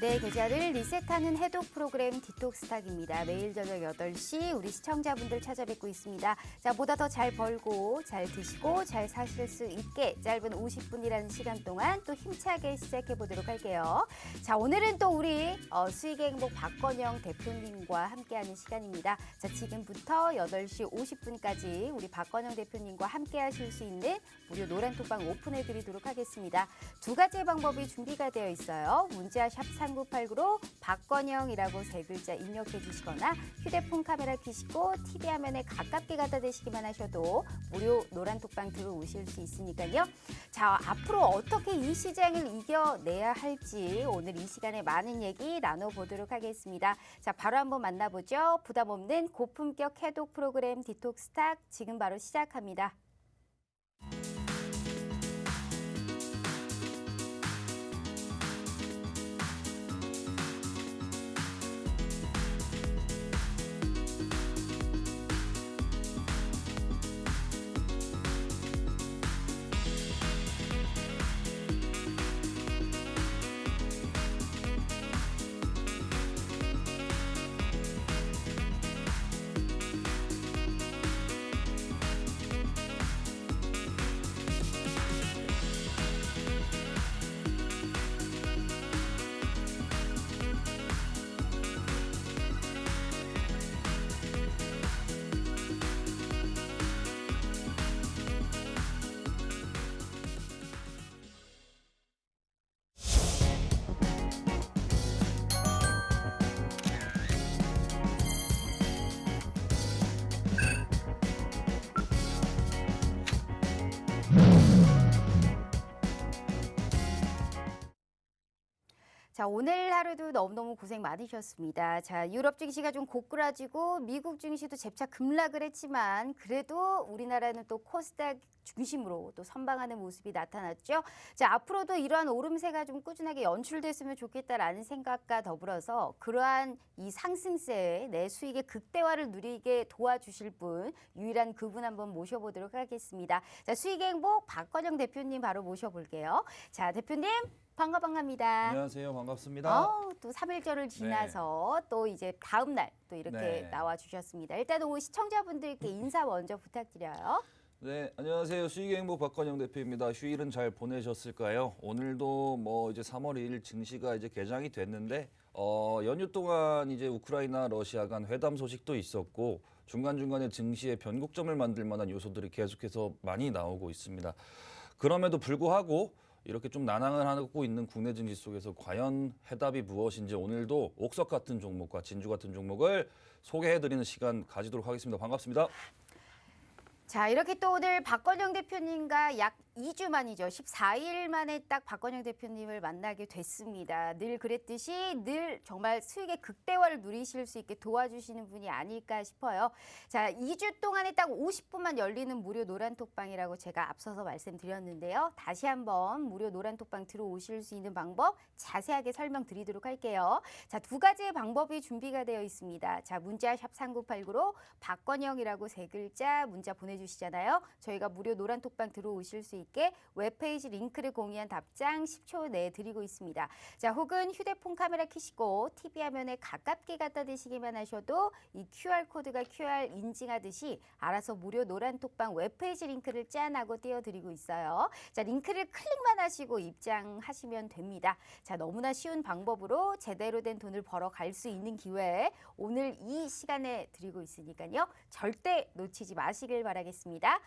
네, 계좌를 리셋하는 해독 프로그램 디톡스탁입니다. 매일 저녁 8시 우리 시청자분들 찾아뵙고 있습니다. 자, 보다 더 잘 벌고 잘 드시고 잘 사실 수 있게 짧은 50분이라는 시간 동안 또 힘차게 시작해 보도록 할게요. 자, 오늘은 또 우리 수익의 행복 박건영 대표님과 함께하는 시간입니다. 자, 지금부터 8시 50분까지 우리 박건영 대표님과 함께 하실 수 있는 무료 노란톡방 오픈해 드리도록 하겠습니다. 두 가지의 방법이 준비가 되어 있어요. 문자 샵 3989로 박건영이라고 세 글자 입력해 주시거나 휴대폰 카메라 켜시고 TV 화면에 가깝게 갖다 대시기만 하셔도 무료 노란톡방 들어오실 수 있으니까요. 자, 앞으로 어떻게 이 시장을 이겨내야 할지 오늘 이 시간에 많은 얘기 나눠보도록 하겠습니다. 자, 바로 한번 만나보죠. 부담 없는 고품격 해독 프로그램 디톡스탁 지금 바로 시작합니다. 자, 오늘 하루도 너무너무 고생 많으셨습니다. 자, 유럽 증시가 좀 고꾸라지고 미국 증시도 재차 급락을 했지만 그래도 우리나라는 또 코스닥 중심으로 또 선방하는 모습이 나타났죠. 자, 앞으로도 이러한 오름세가 좀 꾸준하게 연출됐으면 좋겠다라는 생각과 더불어서 그러한 이 상승세에 내 수익의 극대화를 누리게 도와주실 분, 유일한 그분 한번 모셔보도록 하겠습니다. 자, 수익의 행복 박건영 대표님 바로 모셔볼게요. 자, 대표님. 반갑습니다. 안녕하세요. 반갑습니다. 또 3일절을 지나서 또 이제 다음 날 또 이렇게 나와 주셨습니다. 일단 우리 시청자분들께 인사 먼저 부탁드려요. 네, 안녕하세요. 수익의 행복 박건영 대표입니다. 휴일은 잘 보내셨을까요? 오늘도 뭐 이제 3월 2일 증시가 이제 개장이 됐는데 연휴 동안 이제 우크라이나 러시아 간 회담 소식도 있었고 중간중간에 증시에 변곡점을 만들 만한 요소들이 계속해서 많이 나오고 있습니다. 그럼에도 불구하고 이렇게 좀 난항을 하고 있는 국내 증시 속에서 과연 해답이 무엇인지 오늘도 옥석 같은 종목과 진주 같은 종목을 소개해드리는 시간 가지도록 하겠습니다. 반갑습니다. 자, 이렇게 또 오늘 박건영 대표님과 약 2주 만이죠. 14일 만에 딱 박건영 대표님을 만나게 됐습니다. 늘 그랬듯이 늘 정말 수익의 극대화를 누리실 수 있게 도와주시는 분이 아닐까 싶어요. 자, 2주 동안에 딱 50분만 열리는 무료 노란톡방이라고 제가 앞서서 말씀드렸는데요. 다시 한번 무료 노란톡방 들어오실 수 있는 방법 자세하게 설명드리도록 할게요. 자, 두 가지의 방법이 준비가 되어 있습니다. 자, 문자 샵 3989로 박건영이라고 세 글자 문자 보내주시잖아요. 저희가 무료 노란톡방 들어오실 수 있게 웹페이지 링크를 공유한 답장 10초 내에 드리고 있습니다. 자, 혹은 휴대폰 카메라 켜시고 TV 화면에 가깝게 갖다 대시기만 하셔도 이 QR코드가 QR 인증하듯이 알아서 무료 노란톡방 웹페이지 링크를 짠하고 띄워드리고 있어요. 자, 링크를 클릭만 하시고 입장하시면 됩니다. 자, 너무나 쉬운 방법으로 제대로 된 돈을 벌어 갈 수 있는 기회 오늘 이 시간에 드리고 있으니까요. 절대 놓치지 마시길 바라겠습니다.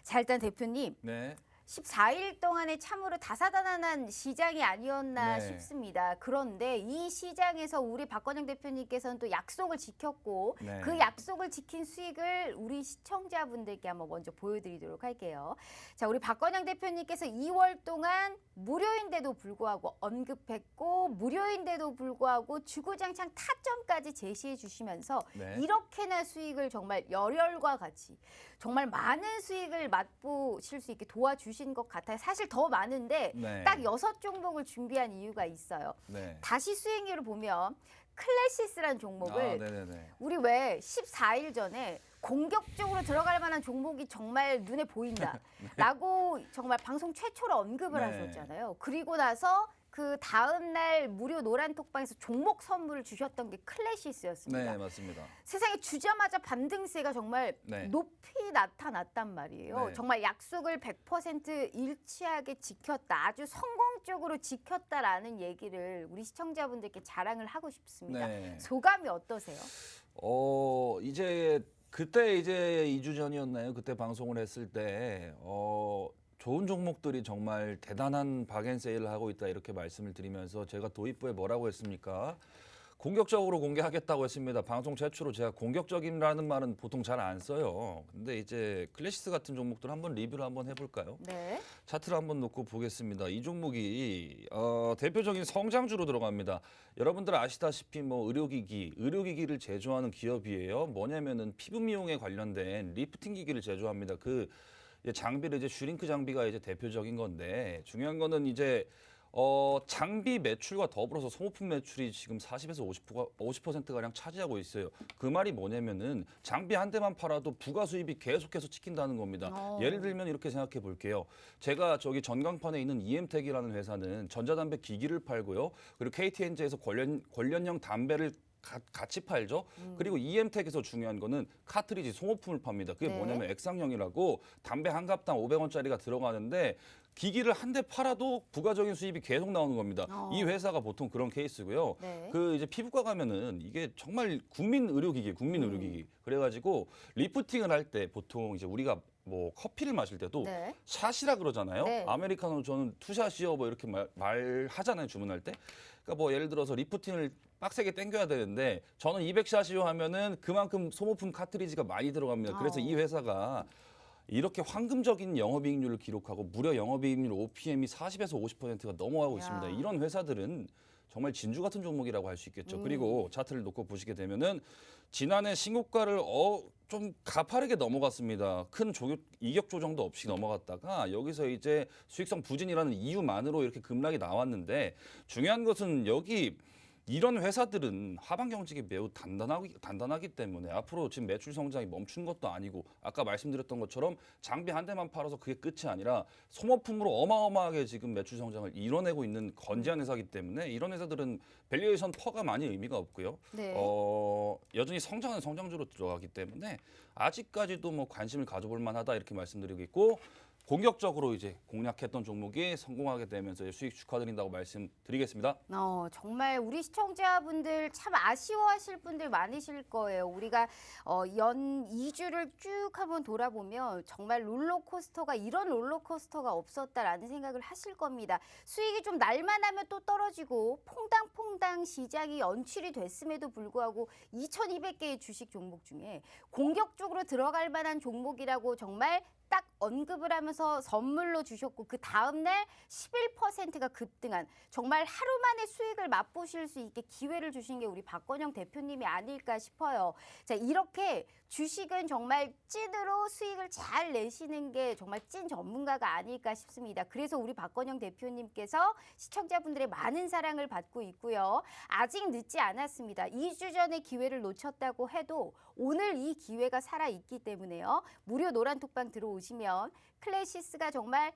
자, 일단 대표님. 네. 14일 동안에 참으로 다사다난한 시장이 아니었나 싶습니다. 그런데 이 시장에서 우리 박건영 대표님께서는 또 약속을 지켰고 그 약속을 지킨 수익을 우리 시청자분들께 한번 먼저 보여드리도록 할게요. 자, 우리 박건영 대표님께서 2월 동안 무료인데도 불구하고 언급했고 무료인데도 불구하고 주구장창 타점까지 제시해 주시면서 이렇게나 수익을 정말 열혈과 같이 정말 많은 수익을 맛보실 수 있게 도와주신 것 같아요. 사실 더 많은데 딱 6종목을 준비한 이유가 있어요. 다시 수익률을 보면 클래시스라는 종목을 우리 왜 14일 전에 공격적으로 들어갈 만한 종목이 정말 눈에 보인다라고 정말 방송 최초로 언급을 하셨잖아요. 그리고 나서 그 그 다음 날 무료 노란톡방에서 종목 선물을 주셨던 게 클래시스였습니다. 네, 맞습니다. 세상에 주자마자 반등세가 정말 네. 높이 나타났단 말이에요. 네. 정말 약속을 100% 일치하게 지켰다. 아주 성공적으로 지켰다라는 얘기를 우리 시청자분들께 자랑을 하고 싶습니다. 네. 소감이 어떠세요? 이제 그때 이제 2주 전이었나요? 그때 방송을 했을 때 좋은 종목들이 정말 대단한 박앤세일을 하고 있다 이렇게 말씀을 드리면서 제가 도입부에 뭐라고 했습니까? 공격적으로 공개하겠다고 했습니다. 방송 최초로 제가 공격적이라는 말은 보통 잘 안 써요. 근데 이제 클래시스 같은 종목들 한번 리뷰를 한번 해볼까요? 네. 차트를 한번 놓고 보겠습니다. 이 종목이 대표적인 성장주로 들어갑니다. 여러분들 아시다시피 뭐 의료기기를 제조하는 기업이에요. 뭐냐면은 피부 미용에 관련된 리프팅 기기를 제조합니다. 그 장비를 이제 슈링크 장비가 이제 대표적인 건데 중요한 거는 이제 장비 매출과 더불어서 소모품 매출이 지금 40에서 50%가량 차지하고 있어요. 그 말이 뭐냐면은 장비 한 대만 팔아도 부가 수입이 계속해서 찍힌다는 겁니다. 예를 들면 이렇게 생각해 볼게요. 제가 저기 전광판에 있는 EM텍이라는 회사는 전자담배 기기를 팔고요. 그리고 KTNG에서 관련형 담배를 같이 팔죠. 그리고 EM텍에서 중요한 거는 카트리지 소모품을 팝니다. 그게 네. 뭐냐면 액상형이라고 담배 한 갑당 500원짜리가 들어가는데 기기를 한 대 팔아도 부가적인 수입이 계속 나오는 겁니다. 이 회사가 보통 그런 케이스고요. 네. 그 이제 피부과 가면은 이게 정말 국민 의료기기. 그래가지고 리프팅을 할 때 보통 이제 우리가 뭐 커피를 마실 때도 네. 샷이라 그러잖아요. 네. 아메리카노 저는 투샷이요 뭐 이렇게 말하잖아요. 주문할 때. 그러니까 뭐 예를 들어서 리프팅을 빡세게 당겨야 되는데 저는 200샷이요 하면은 그만큼 소모품 카트리지가 많이 들어갑니다. 그래서 이 회사가 이렇게 황금적인 영업이익률을 기록하고 무려 영업이익률 OPM이 40에서 50%가 넘어가고 있습니다. 이런 회사들은 정말 진주 같은 종목이라고 할 수 있겠죠. 그리고 차트를 놓고 보시게 되면은 지난해 신고가를 좀 가파르게 넘어갔습니다. 큰 이격 조정도 없이 넘어갔다가 여기서 이제 수익성 부진이라는 이유만으로 이렇게 급락이 나왔는데 중요한 것은 여기 이런 회사들은 하반 경직이 매우 단단하기 때문에 앞으로 지금 매출 성장이 멈춘 것도 아니고 아까 말씀드렸던 것처럼 장비 한 대만 팔아서 그게 끝이 아니라 소모품으로 어마어마하게 지금 매출 성장을 이뤄내고 있는 건재한 회사이기 때문에 이런 회사들은 밸류에이션 퍼가 많이 의미가 없고요. 네. 여전히 성장은 성장주로 들어가기 때문에 아직까지도 뭐 관심을 가져볼 만하다 이렇게 말씀드리고 있고 공격적으로 이제 공략했던 종목이 성공하게 되면서 수익 축하드린다고 말씀드리겠습니다. 정말 우리 시청자분들 참 아쉬워하실 분들 많으실 거예요. 우리가 연 2주를 쭉 한번 돌아보면 정말 롤러코스터가 이런 롤러코스터가 없었다라는 생각을 하실 겁니다. 수익이 좀 날만하면 또 떨어지고 퐁당퐁당 시장이 연출이 됐음에도 불구하고 2,200개의 주식 종목 중에 공격적으로 들어갈 만한 종목이라고 정말 딱 언급을 하면서 선물로 주셨고 그 다음날 11%가 급등한 정말 하루 만에 수익을 맛보실 수 있게 기회를 주신 게 우리 박건영 대표님이 아닐까 싶어요. 자, 이렇게 주식은 정말 찐으로 수익을 잘 내시는 게 정말 찐 전문가가 아닐까 싶습니다. 그래서 우리 박건영 대표님께서 시청자분들의 많은 사랑을 받고 있고요. 아직 늦지 않았습니다. 2주 전에 기회를 놓쳤다고 해도 오늘 이 기회가 살아있기 때문에요. 무료 노란톡방 들어오시면 클래시스가 정말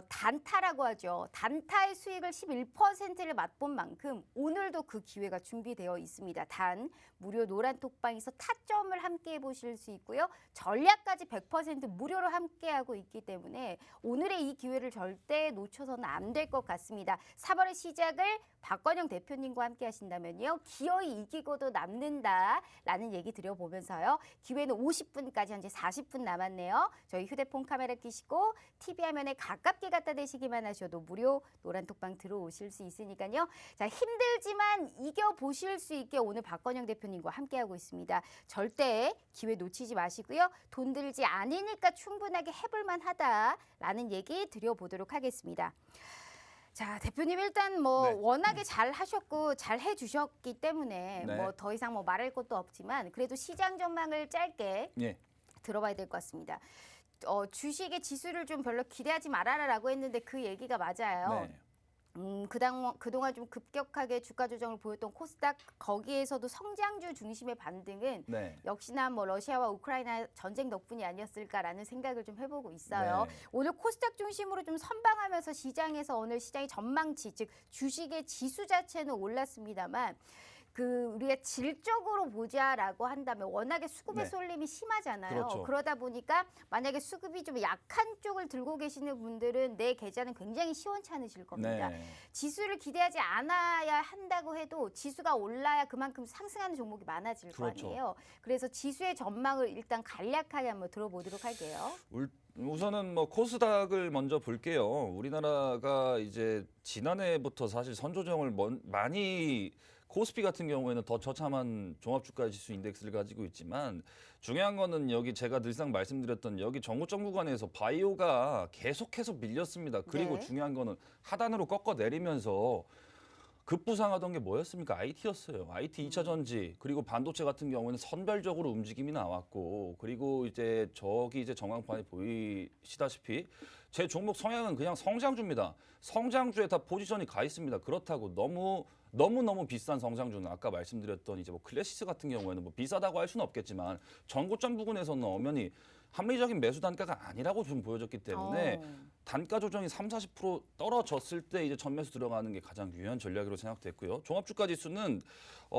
단타라고 하죠. 단타의 수익을 11%를 맛본 만큼 오늘도 그 기회가 준비되어 있습니다. 단 무료 노란톡방에서 타점을 함께 해보실 수 있고요. 전략까지 100% 무료로 함께하고 있기 때문에 오늘의 이 기회를 절대 놓쳐서는 안 될 것 같습니다. 3월의 시작을 박건영 대표님과 함께 하신다면요. 기어이 이기고도 남는다라는 얘기 드려보면서요. 기회는 50분까지 현재 40분 남았네요. 저희 휴대폰 카메라 끼시고 TV 화면에 가깝게 갖다 대시기만 하셔도 무료 노란톡방 들어오실 수 있으니까요. 자, 힘들지만 이겨보실 수 있게 오늘 박건영 대표님과 함께하고 있습니다. 절대 기회 놓치지 마시고요. 돈 들지 않으니까 충분하게 해볼만 하다라는 얘기 드려보도록 하겠습니다. 자, 대표님 일단 뭐 네. 워낙에 잘 하셨고 잘 해주셨기 때문에 네. 뭐 더 이상 뭐 말할 것도 없지만 그래도 시장 전망을 짧게 예. 들어봐야 될 것 같습니다. 주식의 지수를 좀 별로 기대하지 말아라라고 했는데 그 얘기가 맞아요. 네. 그동안 좀 급격하게 주가 조정을 보였던 코스닥 거기에서도 성장주 중심의 반등은 네. 역시나 뭐 러시아와 우크라이나 전쟁 덕분이 아니었을까라는 생각을 좀 해보고 있어요. 네. 오늘 코스닥 중심으로 좀 선방하면서 시장에서 오늘 시장의 전망치, 즉 주식의 지수 자체는 올랐습니다만 우리가 질적으로 보자라고 한다면 워낙에 수급의 네. 쏠림이 심하잖아요. 그렇죠. 그러다 보니까 만약에 수급이 좀 약한 쪽을 들고 계시는 분들은 내 계좌는 굉장히 시원찮으실 겁니다. 네. 지수를 기대하지 않아야 한다고 해도 지수가 올라야 그만큼 상승하는 종목이 많아질 그렇죠. 거 아니에요. 그래서 지수의 전망을 일단 간략하게 한번 들어보도록 할게요. 우선은 뭐 코스닥을 먼저 볼게요. 우리나라가 이제 지난해부터 사실 선조정을 많이 코스피 같은 경우에는 더 처참한 종합주가지수 인덱스를 가지고 있지만 중요한 거는 여기 제가 늘상 말씀드렸던 여기 정고점 구간에서 바이오가 계속해서 밀렸습니다. 그리고 네. 중요한 거는 하단으로 꺾어 내리면서 급부상하던 게 뭐였습니까? IT였어요. IT 2차 전지 그리고 반도체 같은 경우는 선별적으로 움직임이 나왔고 그리고 이제 저기 이제 전광판에 보이시다시피 제 종목 성향은 그냥 성장주입니다. 성장주에 다 포지션이 가 있습니다. 그렇다고 너무 비싼 성장주는 아까 말씀드렸던 이제 뭐 클래시스 같은 경우에는 뭐 비싸다고 할 수는 없겠지만 전고점 부근에서는 엄연히 합리적인 매수 단가가 아니라고 좀 보여졌기 때문에 단가 조정이 30-40% 떨어졌을 때 이제 전매수 들어가는 게 가장 유효한 전략으로 생각됐고요. 종합주가 지수는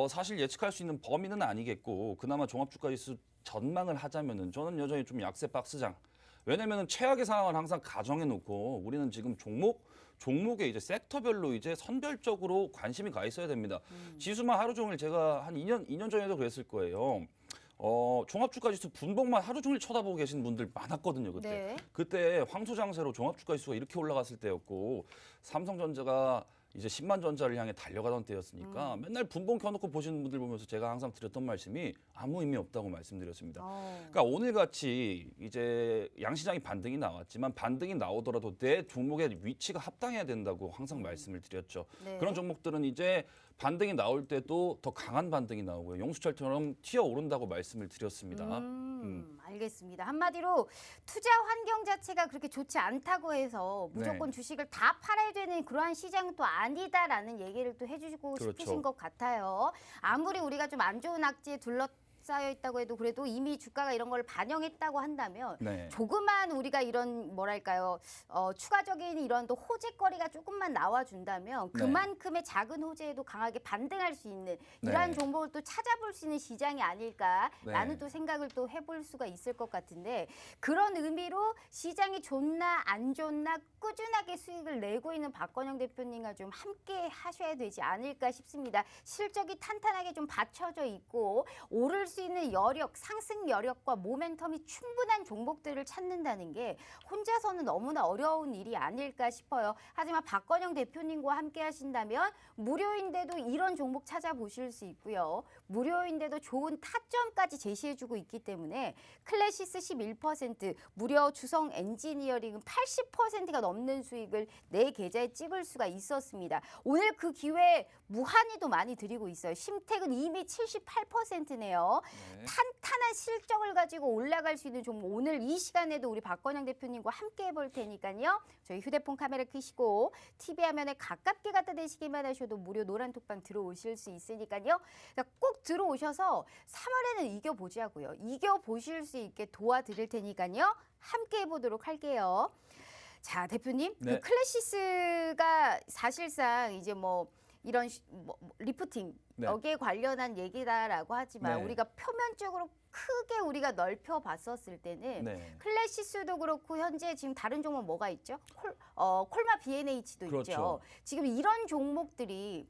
사실 예측할 수 있는 범위는 아니겠고 그나마 종합주가 지수 전망을 하자면은 저는 여전히 좀 약세 박스장. 왜냐면은 최악의 상황을 항상 가정해 놓고 우리는 지금 종목에 이제 섹터별로 이제 선별적으로 관심이 가 있어야 됩니다. 지수만 하루 종일 제가 한 2년 전에도 그랬을 거예요. 종합주가지수 분봉만 하루 종일 쳐다보고 계신 분들 많았거든요, 그때. 네. 그때 황소장세로 종합주가지수가 이렇게 올라갔을 때였고 삼성전자가 이제 10만 전자를 향해 달려가던 때였으니까 맨날 분봉 켜놓고 보시는 분들 보면서 제가 항상 드렸던 말씀이 아무 의미 없다고 말씀드렸습니다. 그러니까 오늘같이 이제 양시장이 반등이 나왔지만 반등이 나오더라도 내 종목의 위치가 합당해야 된다고 항상 말씀을 드렸죠. 네. 그런 종목들은 이제 반등이 나올 때도 더 강한 반등이 나오고요. 용수철처럼 튀어오른다고 말씀을 드렸습니다. 알겠습니다. 한마디로 투자 환경 자체가 그렇게 좋지 않다고 해서 무조건 주식을 다 팔아야 되는 그러한 시장은 또 아니다라는 얘기를 또 해주시고 그렇죠. 싶으신 것 같아요. 아무리 우리가 좀 안 좋은 악재에 둘러싸여 있다고 해도 그래도 이미 주가가 이런 걸 반영했다고 한다면 네. 조그만 우리가 이런 뭐랄까요 추가적인 이런 또 호재거리가 조금만 나와준다면 네. 그만큼의 작은 호재에도 강하게 반등할 수 있는 이러한 네. 종목을 또 찾아볼 수 있는 시장이 아닐까라는 네. 또 생각을 또 해볼 수가 있을 것 같은데 그런 의미로 시장이 좋나 안 좋나 꾸준하게 수익을 내고 있는 박건영 대표님과 좀 함께 하셔야 되지 않을까 싶습니다. 실적이 탄탄하게 좀 받쳐져 있고 오를 수 있는 여력, 상승 여력과 모멘텀이 충분한 종목들을 찾는다는 게 혼자서는 너무나 어려운 일이 아닐까 싶어요. 하지만 박건영 대표님과 함께 하신다면 무료인데도 이런 종목 찾아보실 수 있고요. 무료인데도 좋은 타점까지 제시해주고 있기 때문에 클래시스 11%, 무려 주성 엔지니어링은 80%가 넘는 수익을 내 계좌에 찍을 수가 있었습니다. 오늘 그 기회에 무한히도 많이 드리고 있어요. 심택은 이미 78%네요. 네. 탄탄한 실적을 가지고 올라갈 수 있는 종목 오늘 이 시간에도 우리 박건영 대표님과 함께 해볼 테니까요. 저희 휴대폰 카메라 켜시고 TV 화면에 가깝게 갖다 대시기만 하셔도 무료 노란 톡방 들어오실 수 있으니까요. 꼭 들어오셔서 3월에는 이겨보자고요. 이겨보실 수 있게 도와드릴 테니까요. 함께 해보도록 할게요. 자, 대표님. 네. 그 클래시스가 사실상 이제 뭐 이런 리프팅 네. 여기에 관련한 얘기다라고 하지만 네. 우리가 표면적으로 크게 우리가 넓혀 봤었을 때는 네. 클래시스도 그렇고 현재 지금 다른 종목 뭐가 있죠? 콜마 B&H도 그렇죠. 있죠. 지금 이런 종목들이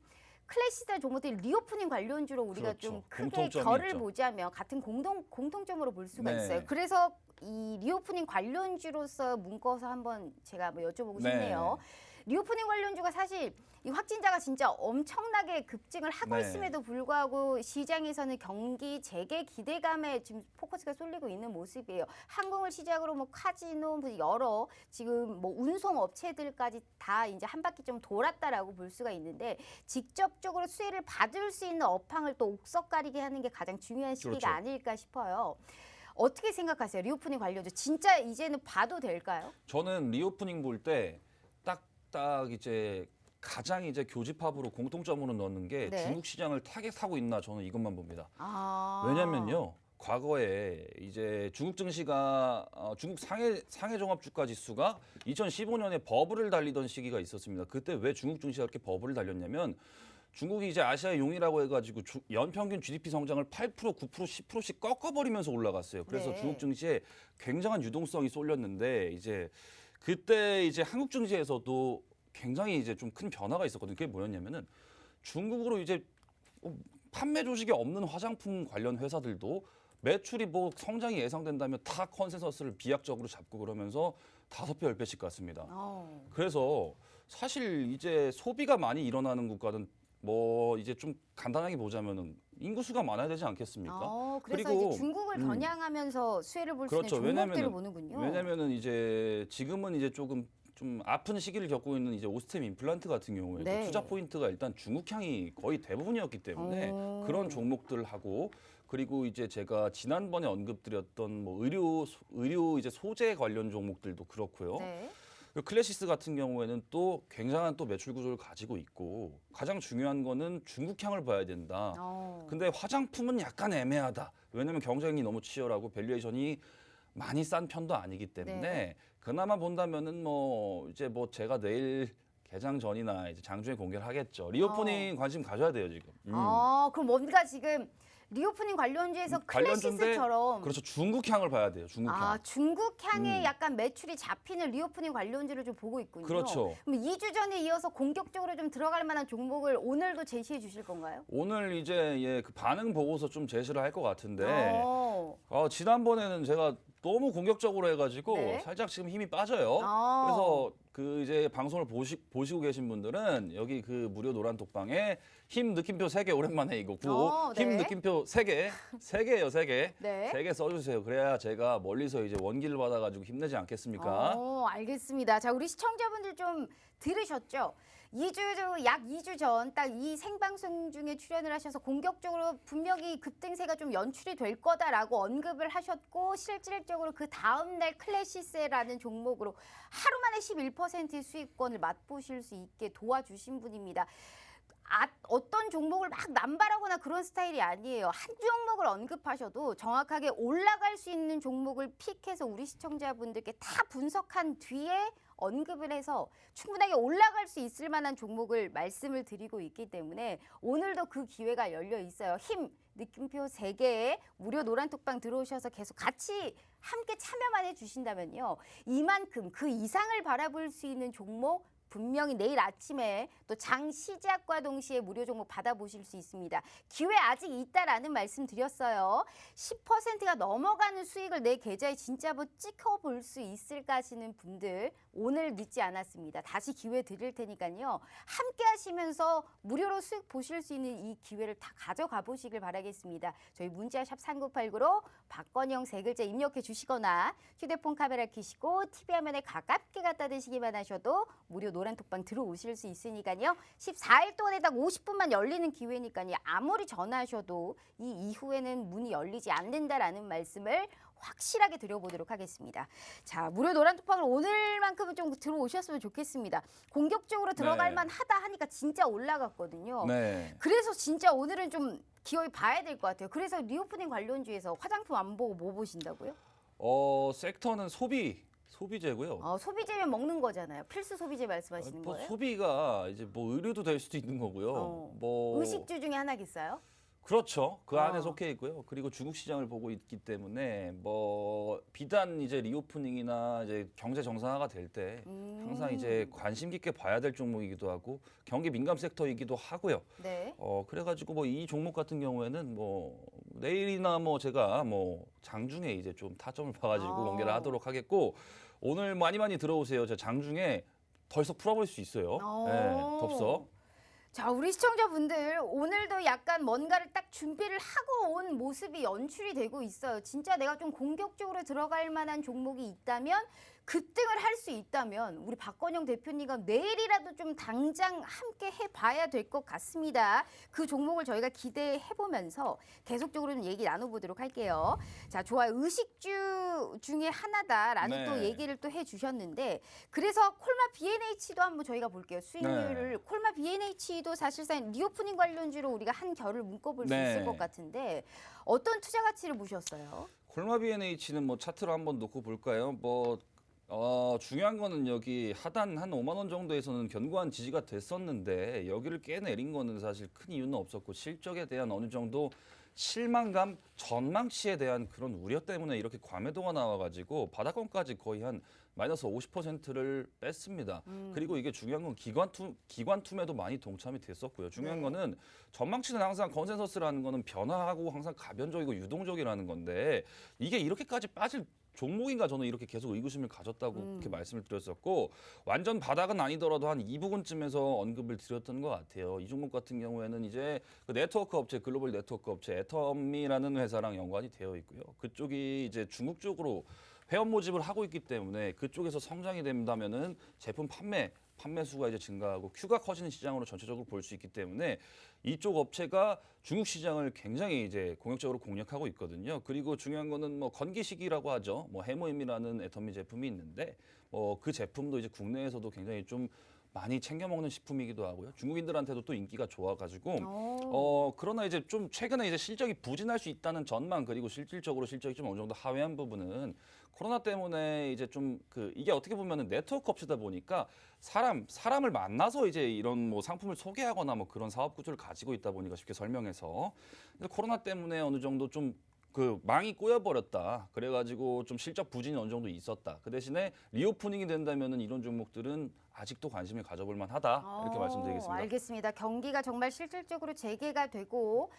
클래시스 종목들이 리오프닝 관련주로 우리가 그렇죠. 좀 크게 공통점이 결을 있죠. 보자면 같은 공통점으로 볼 수가 네. 있어요. 그래서 이 리오프닝 관련주로서 묶어서 한번 제가 뭐 여쭤보고 네. 싶네요. 리오프닝 관련주가 사실 이 확진자가 진짜 엄청나게 급증을 하고 네. 있음에도 불구하고 시장에서는 경기 재개 기대감에 지금 포커스가 쏠리고 있는 모습이에요. 항공을 시작으로 뭐 카지노 여러 지금 뭐 운송 업체들까지 다 이제 한 바퀴 좀 돌았다라고 볼 수가 있는데 직접적으로 수혜를 받을 수 있는 업황을 또 옥석 가리게 하는 게 가장 중요한 시기가 그렇죠. 아닐까 싶어요. 어떻게 생각하세요? 리오프닝 관련주 진짜 이제는 봐도 될까요? 저는 리오프닝 볼 때 딱 이제 가장 이제 교집합으로 공통점으로 넣는 게 네. 중국 시장을 타겟하고 있나 저는 이것만 봅니다. 아. 왜냐면요. 과거에 이제 중국 증시가 중국 상해 종합 주가 지수가 2015년에 버블을 달리던 시기가 있었습니다. 그때 왜 중국 증시가 그렇게 버블을 달렸냐면 중국이 이제 아시아의 용이라고 해가지고 연평균 GDP 성장을 8%, 9%, 10%씩 꺾어버리면서 올라갔어요. 그래서 네. 중국 증시에 굉장한 유동성이 쏠렸는데 이제 그때 이제 한국 증시에서도 굉장히 이제 좀 큰 변화가 있었거든요. 그게 뭐였냐면은 중국으로 이제 판매 조직이 없는 화장품 관련 회사들도 매출이 뭐 성장이 예상된다면 다 컨센서스를 비약적으로 잡고 그러면서 5배, 10배씩 갔습니다. 그래서 사실 이제 소비가 많이 일어나는 국가는 뭐 이제 좀 간단하게 보자면은 인구수가 많아야 되지 않겠습니까? 그래서 그리고, 이제 중국을 겨냥하면서 수혜를 볼 수 그렇죠. 있는 종목들을 보는군요. 왜냐면은 이제 지금은 이제 조금 좀 아픈 시기를 겪고 있는 이제 오스템 임플란트 같은 경우에 네. 투자 포인트가 일단 중국향이 거의 대부분이었기 때문에 그런 종목들하고 그리고 이제 제가 지난번에 언급드렸던 뭐 의료 이제 소재 관련 종목들도 그렇고요. 네. 클래시스 같은 경우에는 또 굉장한 또 매출 구조를 가지고 있고 가장 중요한 거는 중국향을 봐야 된다. 근데 화장품은 약간 애매하다. 왜냐면 경쟁이 너무 치열하고 밸류에이션이 많이 싼 편도 아니기 때문에 네. 그나마 본다면은 뭐 이제 뭐 제가 내일 개장 전이나 이제 장중에 공개를 하겠죠. 리오프닝 관심 가져야 돼요 지금. 그럼 뭔가 지금 리오프닝 관련주에서 관련주인데 클래시스처럼 그렇죠. 중국향을 봐야 돼요. 중국향. 중국향에 약간 매출이 잡히는 리오프닝 관련주를 좀 보고 있군요. 그렇죠. 그럼 2주 전에 이어서 공격적으로 좀 들어갈 만한 종목을 오늘도 제시해 주실 건가요? 오늘 이제 그 반응 보고서 좀 제시를 할 것 같은데 어. 지난번에는 제가 너무 공격적으로 해가지고 네. 살짝 지금 힘이 빠져요. 그래서 그 이제 방송을 보시고 계신 분들은 여기 그 무료 노란 톡방에 힘 느낌표 3개 오랜만에 이거고 네. 힘 느낌표 3개, 3개예요, 3개. 네. 3개 써주세요. 그래야 제가 멀리서 이제 원기를 받아가지고 힘내지 않겠습니까? 알겠습니다. 자, 우리 시청자분들 좀 들으셨죠? 약 2주 전 딱 이 생방송 중에 출연을 하셔서 공격적으로 분명히 급등세가 좀 연출이 될 거다라고 언급을 하셨고 실질적으로 그 다음 날 클래시스라는 종목으로 하루 만에 11% 수익권을 맛보실 수 있게 도와주신 분입니다. 어떤 종목을 막 남발하거나 그런 스타일이 아니에요. 한 종목을 언급하셔도 정확하게 올라갈 수 있는 종목을 픽해서 우리 시청자분들께 다 분석한 뒤에 언급을 해서 충분하게 올라갈 수 있을 만한 종목을 말씀을 드리고 있기 때문에 오늘도 그 기회가 열려 있어요. 힘 느낌표 3개에 무료 노란톡방 들어오셔서 계속 같이 함께 참여만 해주신다면요. 이만큼 그 이상을 바라볼 수 있는 종목 분명히 내일 아침에 또 장 시작과 동시에 무료 종목 받아보실 수 있습니다. 기회 아직 있다라는 말씀 드렸어요. 10%가 넘어가는 수익을 내 계좌에 진짜 뭐 찍어볼 수 있을까 하시는 분들 오늘 늦지 않았습니다. 다시 기회 드릴 테니까요. 함께 하시면서 무료로 수익 보실 수 있는 이 기회를 다 가져가 보시길 바라겠습니다. 저희 문자샵 3989로 박건영 3글자 입력해 주시거나 휴대폰 카메라 켜시고 TV 화면에 가깝게 갖다 대시기만 하셔도 무료 노란톡방 들어오실 수 있으니까요. 14일 동안에 딱 50분만 열리는 기회니까요. 아무리 전화하셔도 이 이후에는 문이 열리지 않는다라는 말씀을 확실하게 드려보도록 하겠습니다. 자, 무료 노란톡방을 오늘만큼은 좀 들어오셨으면 좋겠습니다. 공격적으로 들어갈 네. 만하다 하니까 진짜 올라갔거든요. 네. 그래서 진짜 오늘은 좀 기어이 봐야 될 것 같아요. 그래서 리오프닝 관련주에서 화장품 안 보고 뭐 보신다고요? 섹터는 소비재고요. 소비재면 먹는 거잖아요. 필수 소비재 말씀하시는 뭐 거예요? 소비가 이제 뭐 의류도 될 수도 있는 거고요. 뭐 의식주 중에 하나겠어요? 그렇죠. 그 안에 속해 있고요. 그리고 중국 시장을 보고 있기 때문에 뭐 비단 이제 리오프닝이나 이제 경제 정상화가 될 때 항상 이제 관심 깊게 봐야 될 종목이기도 하고 경기 민감 섹터이기도 하고요. 네. 그래가지고 뭐 이 종목 같은 경우에는 뭐 내일이나 뭐 제가 뭐 장중에 이제 좀 타점을 봐가지고 공개를 하도록 하겠고 오늘 많이 들어오세요. 저 장중에 덜썩 풀어볼 수 있어요. 네, 덥석. 자, 우리 시청자분들 오늘도 약간 뭔가를 딱 준비를 하고 온 모습이 연출이 되고 있어요. 진짜 내가 좀 공격적으로 들어갈 만한 종목이 있다면 급등을 할 수 있다면 우리 박건영 대표님과 내일이라도 좀 당장 함께 해봐야 될 것 같습니다. 그 종목을 저희가 기대해보면서 계속적으로 좀 얘기 나눠보도록 할게요. 자, 좋아요. 의식주 중에 하나다라는 네. 또 얘기를 또 해주셨는데 그래서 콜마 B&H도 한번 저희가 볼게요. 수익률을 콜마 B&H도 사실상 리오프닝 관련주로 우리가 한 결을 묶어볼 수 네. 있을 것 같은데 어떤 투자 가치를 보셨어요? 콜마 B&H는 뭐 차트로 한번 놓고 볼까요? 중요한 거는 여기 하단 한 5만 원 정도에서는 견고한 지지가 됐었는데 여기를 깨내린 거는 사실 큰 이유는 없었고 실적에 대한 어느 정도 실망감, 전망치에 대한 그런 우려 때문에 이렇게 과매도가 나와가지고 바닥권까지 거의 한 마이너스 50%를 뺐습니다. 그리고 이게 중요한 건 기관 투매도 많이 동참이 됐었고요. 중요한 네. 거는 전망치는 항상 컨센서스라는 거는 변화하고 항상 가변적이고 유동적이라는 건데 이게 이렇게까지 빠질 종목인가 저는 이렇게 계속 의구심을 가졌다고 그렇게 말씀을 드렸었고 완전 바닥은 아니더라도 한 이 부근쯤에서 언급을 드렸던 것 같아요. 이 종목 같은 경우에는 이제 그 네트워크 업체 글로벌 네트워크 업체 애텀이라는 회사랑 연관이 되어 있고요. 그쪽이 이제 중국 쪽으로 회원 모집을 하고 있기 때문에 그쪽에서 성장이 된다면은 제품 판매 수가 이제 증가하고 큐가 커지는 시장으로 전체적으로 볼 수 있기 때문에 이쪽 업체가 중국 시장을 굉장히 이제 공격적으로 공략하고 있거든요. 그리고 중요한 거는 뭐 건기식이라고 하죠. 뭐 해모임이라는 애터미 제품이 있는데 그 제품도 이제 국내에서도 굉장히 좀 많이 챙겨 먹는 식품이기도 하고요. 중국인들한테도 또 인기가 좋아가지고 그러나 이제 좀 최근에 이제 실적이 부진할 수 있다는 전망 그리고 실질적으로 실적이 좀 어느 정도 하회한 부분은 코로나 때문에 이제 좀 이게 어떻게 보면은 네트워크 업체다 보니까 사람을 만나서 이제 이런 뭐 상품을 소개하거나 뭐 그런 사업 구조를 가지고 있다 보니까 쉽게 설명해서 근데 코로나 때문에 어느 정도 좀 망이 꼬여버렸다. 그래가지고 좀 실적 부진이 어느 정도 있었다. 그 대신에 리오프닝이 된다면은 이런 종목들은 아직도 관심을 가져볼 만하다. 이렇게 말씀드리겠습니다. 알겠습니다. 경기가 정말 실질적으로 재개가 되고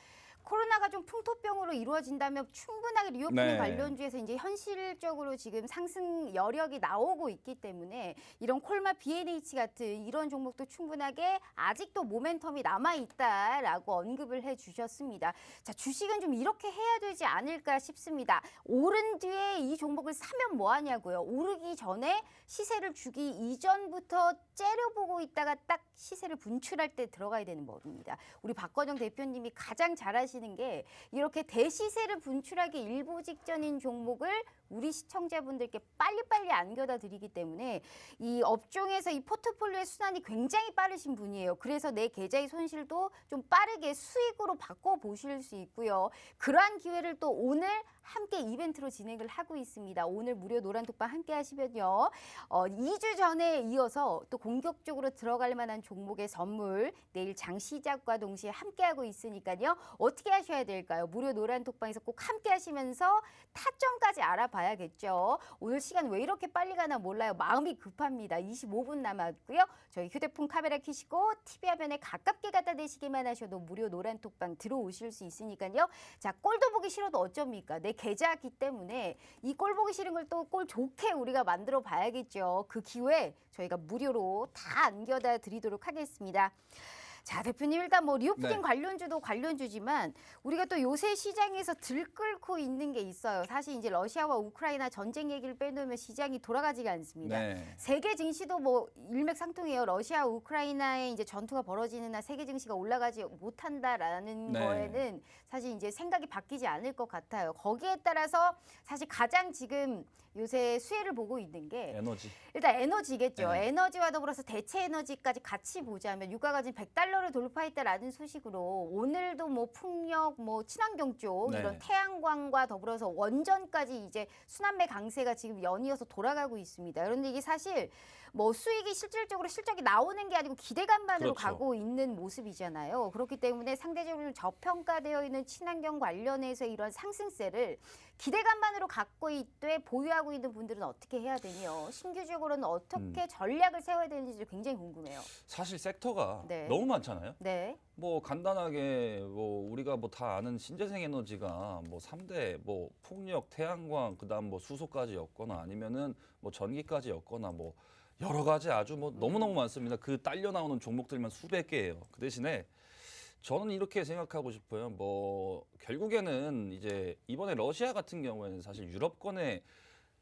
코로나가 좀 풍토병으로 이루어진다면 충분하게 리오프닝 네. 관련주에서 이제 현실적으로 지금 상승 여력이 나오고 있기 때문에 이런 콜마 B&H 같은 이런 종목도 충분하게 아직도 모멘텀이 남아 있다라고 언급을 해주셨습니다. 자, 주식은 좀 이렇게 해야 되지 않을까 싶습니다. 오른 뒤에 이 종목을 사면 뭐 하냐고요. 오르기 전에 시세를 주기 이전부터 째려보고 있다가 딱 시세를 분출할 때 들어가야 되는 법입니다. 우리 박건영 대표님이 가장 잘하시는 게 이렇게 대시세를 분출하기 일보 직전인 종목을 우리 시청자분들께 빨리빨리 안겨다 드리기 때문에 이 업종에서 이 포트폴리오의 순환이 굉장히 빠르신 분이에요. 그래서 내 계좌의 손실도 좀 빠르게 수익으로 바꿔보실 수 있고요. 그러한 기회를 또 오늘 함께 이벤트로 진행을 하고 있습니다. 오늘 무료 노란톡방 함께 하시면요. 2주 전에 이어서 또 공격적으로 들어갈 만한 종목의 선물 내일 장 시작과 동시에 함께하고 있으니까요. 어떻게 하셔야 될까요? 무료 노란톡방에서 꼭 함께 하시면서 타점까지 알아봐야겠죠. 오늘 시간 왜 이렇게 빨리 가나 몰라요. 마음이 급합니다. 25분 남았고요. 저희 휴대폰 카메라 켜시고 TV 화면에 가깝게 갖다 대시기만 하셔도 무료 노란톡방 들어오실 수 있으니까요. 자, 꼴도 보기 싫어도 어쩝니까? 내 계좌기 때문에 이 꼴 보기 싫은 걸 또 꼴 좋게 우리가 만들어 봐야겠죠. 그 기회 저희가 무료로 다 안겨다 드리도록 하겠습니다. 자, 대표님 일단 뭐 리오프닝 네. 관련주도 관련주지만 우리가 또 요새 시장에서 들끓고 있는 게 있어요. 사실 이제 러시아와 우크라이나 전쟁 얘기를 빼놓으면 시장이 돌아가지가 않습니다. 네. 세계 증시도 뭐 일맥상통해요. 러시아 우크라이나의 이제 전투가 벌어지는 날 세계 증시가 올라가지 못한다라는 네. 거에는 사실 이제 생각이 바뀌지 않을 것 같아요. 거기에 따라서 사실 가장 지금 요새 수혜를 보고 있는 게 에너지. 일단 에너지겠죠. 네. 에너지와 더불어서 대체 에너지까지 같이 보자면 유가가 지금 100달러를 돌파했다라는 소식으로 오늘도 뭐 풍력, 뭐 친환경 쪽 네. 이런 태양광과 더불어서 원전까지 이제 순환매 강세가 지금 연이어서 돌아가고 있습니다. 그런데 이게 사실 뭐 수익이 실질적으로 실적이 나오는 게 아니고 기대감만으로 그렇죠. 가고 있는 모습이잖아요. 그렇기 때문에 상대적으로 좀 저평가되어 있는 친환경 관련해서 이런 상승세를 기대감만으로 갖고 있되 보유하고 있는 분들은 어떻게 해야 되며 신규적으로는 어떻게 전략을 세워야 되는지 굉장히 궁금해요. 사실 섹터가 네. 너무 많잖아요. 네. 뭐 간단하게 뭐 우리가 뭐 다 아는 신재생 에너지가 뭐 3대 뭐 풍력, 태양광, 그다음 뭐 수소까지 엮거나 아니면은 뭐 전기까지 엮거나 뭐 여러 가지 아주 뭐 너무너무 많습니다. 그 딸려 나오는 종목들만 수백 개예요. 그 대신에 저는 이렇게 생각하고 싶어요. 뭐 결국에는 이제 이번에 러시아 같은 경우에는 사실 유럽권의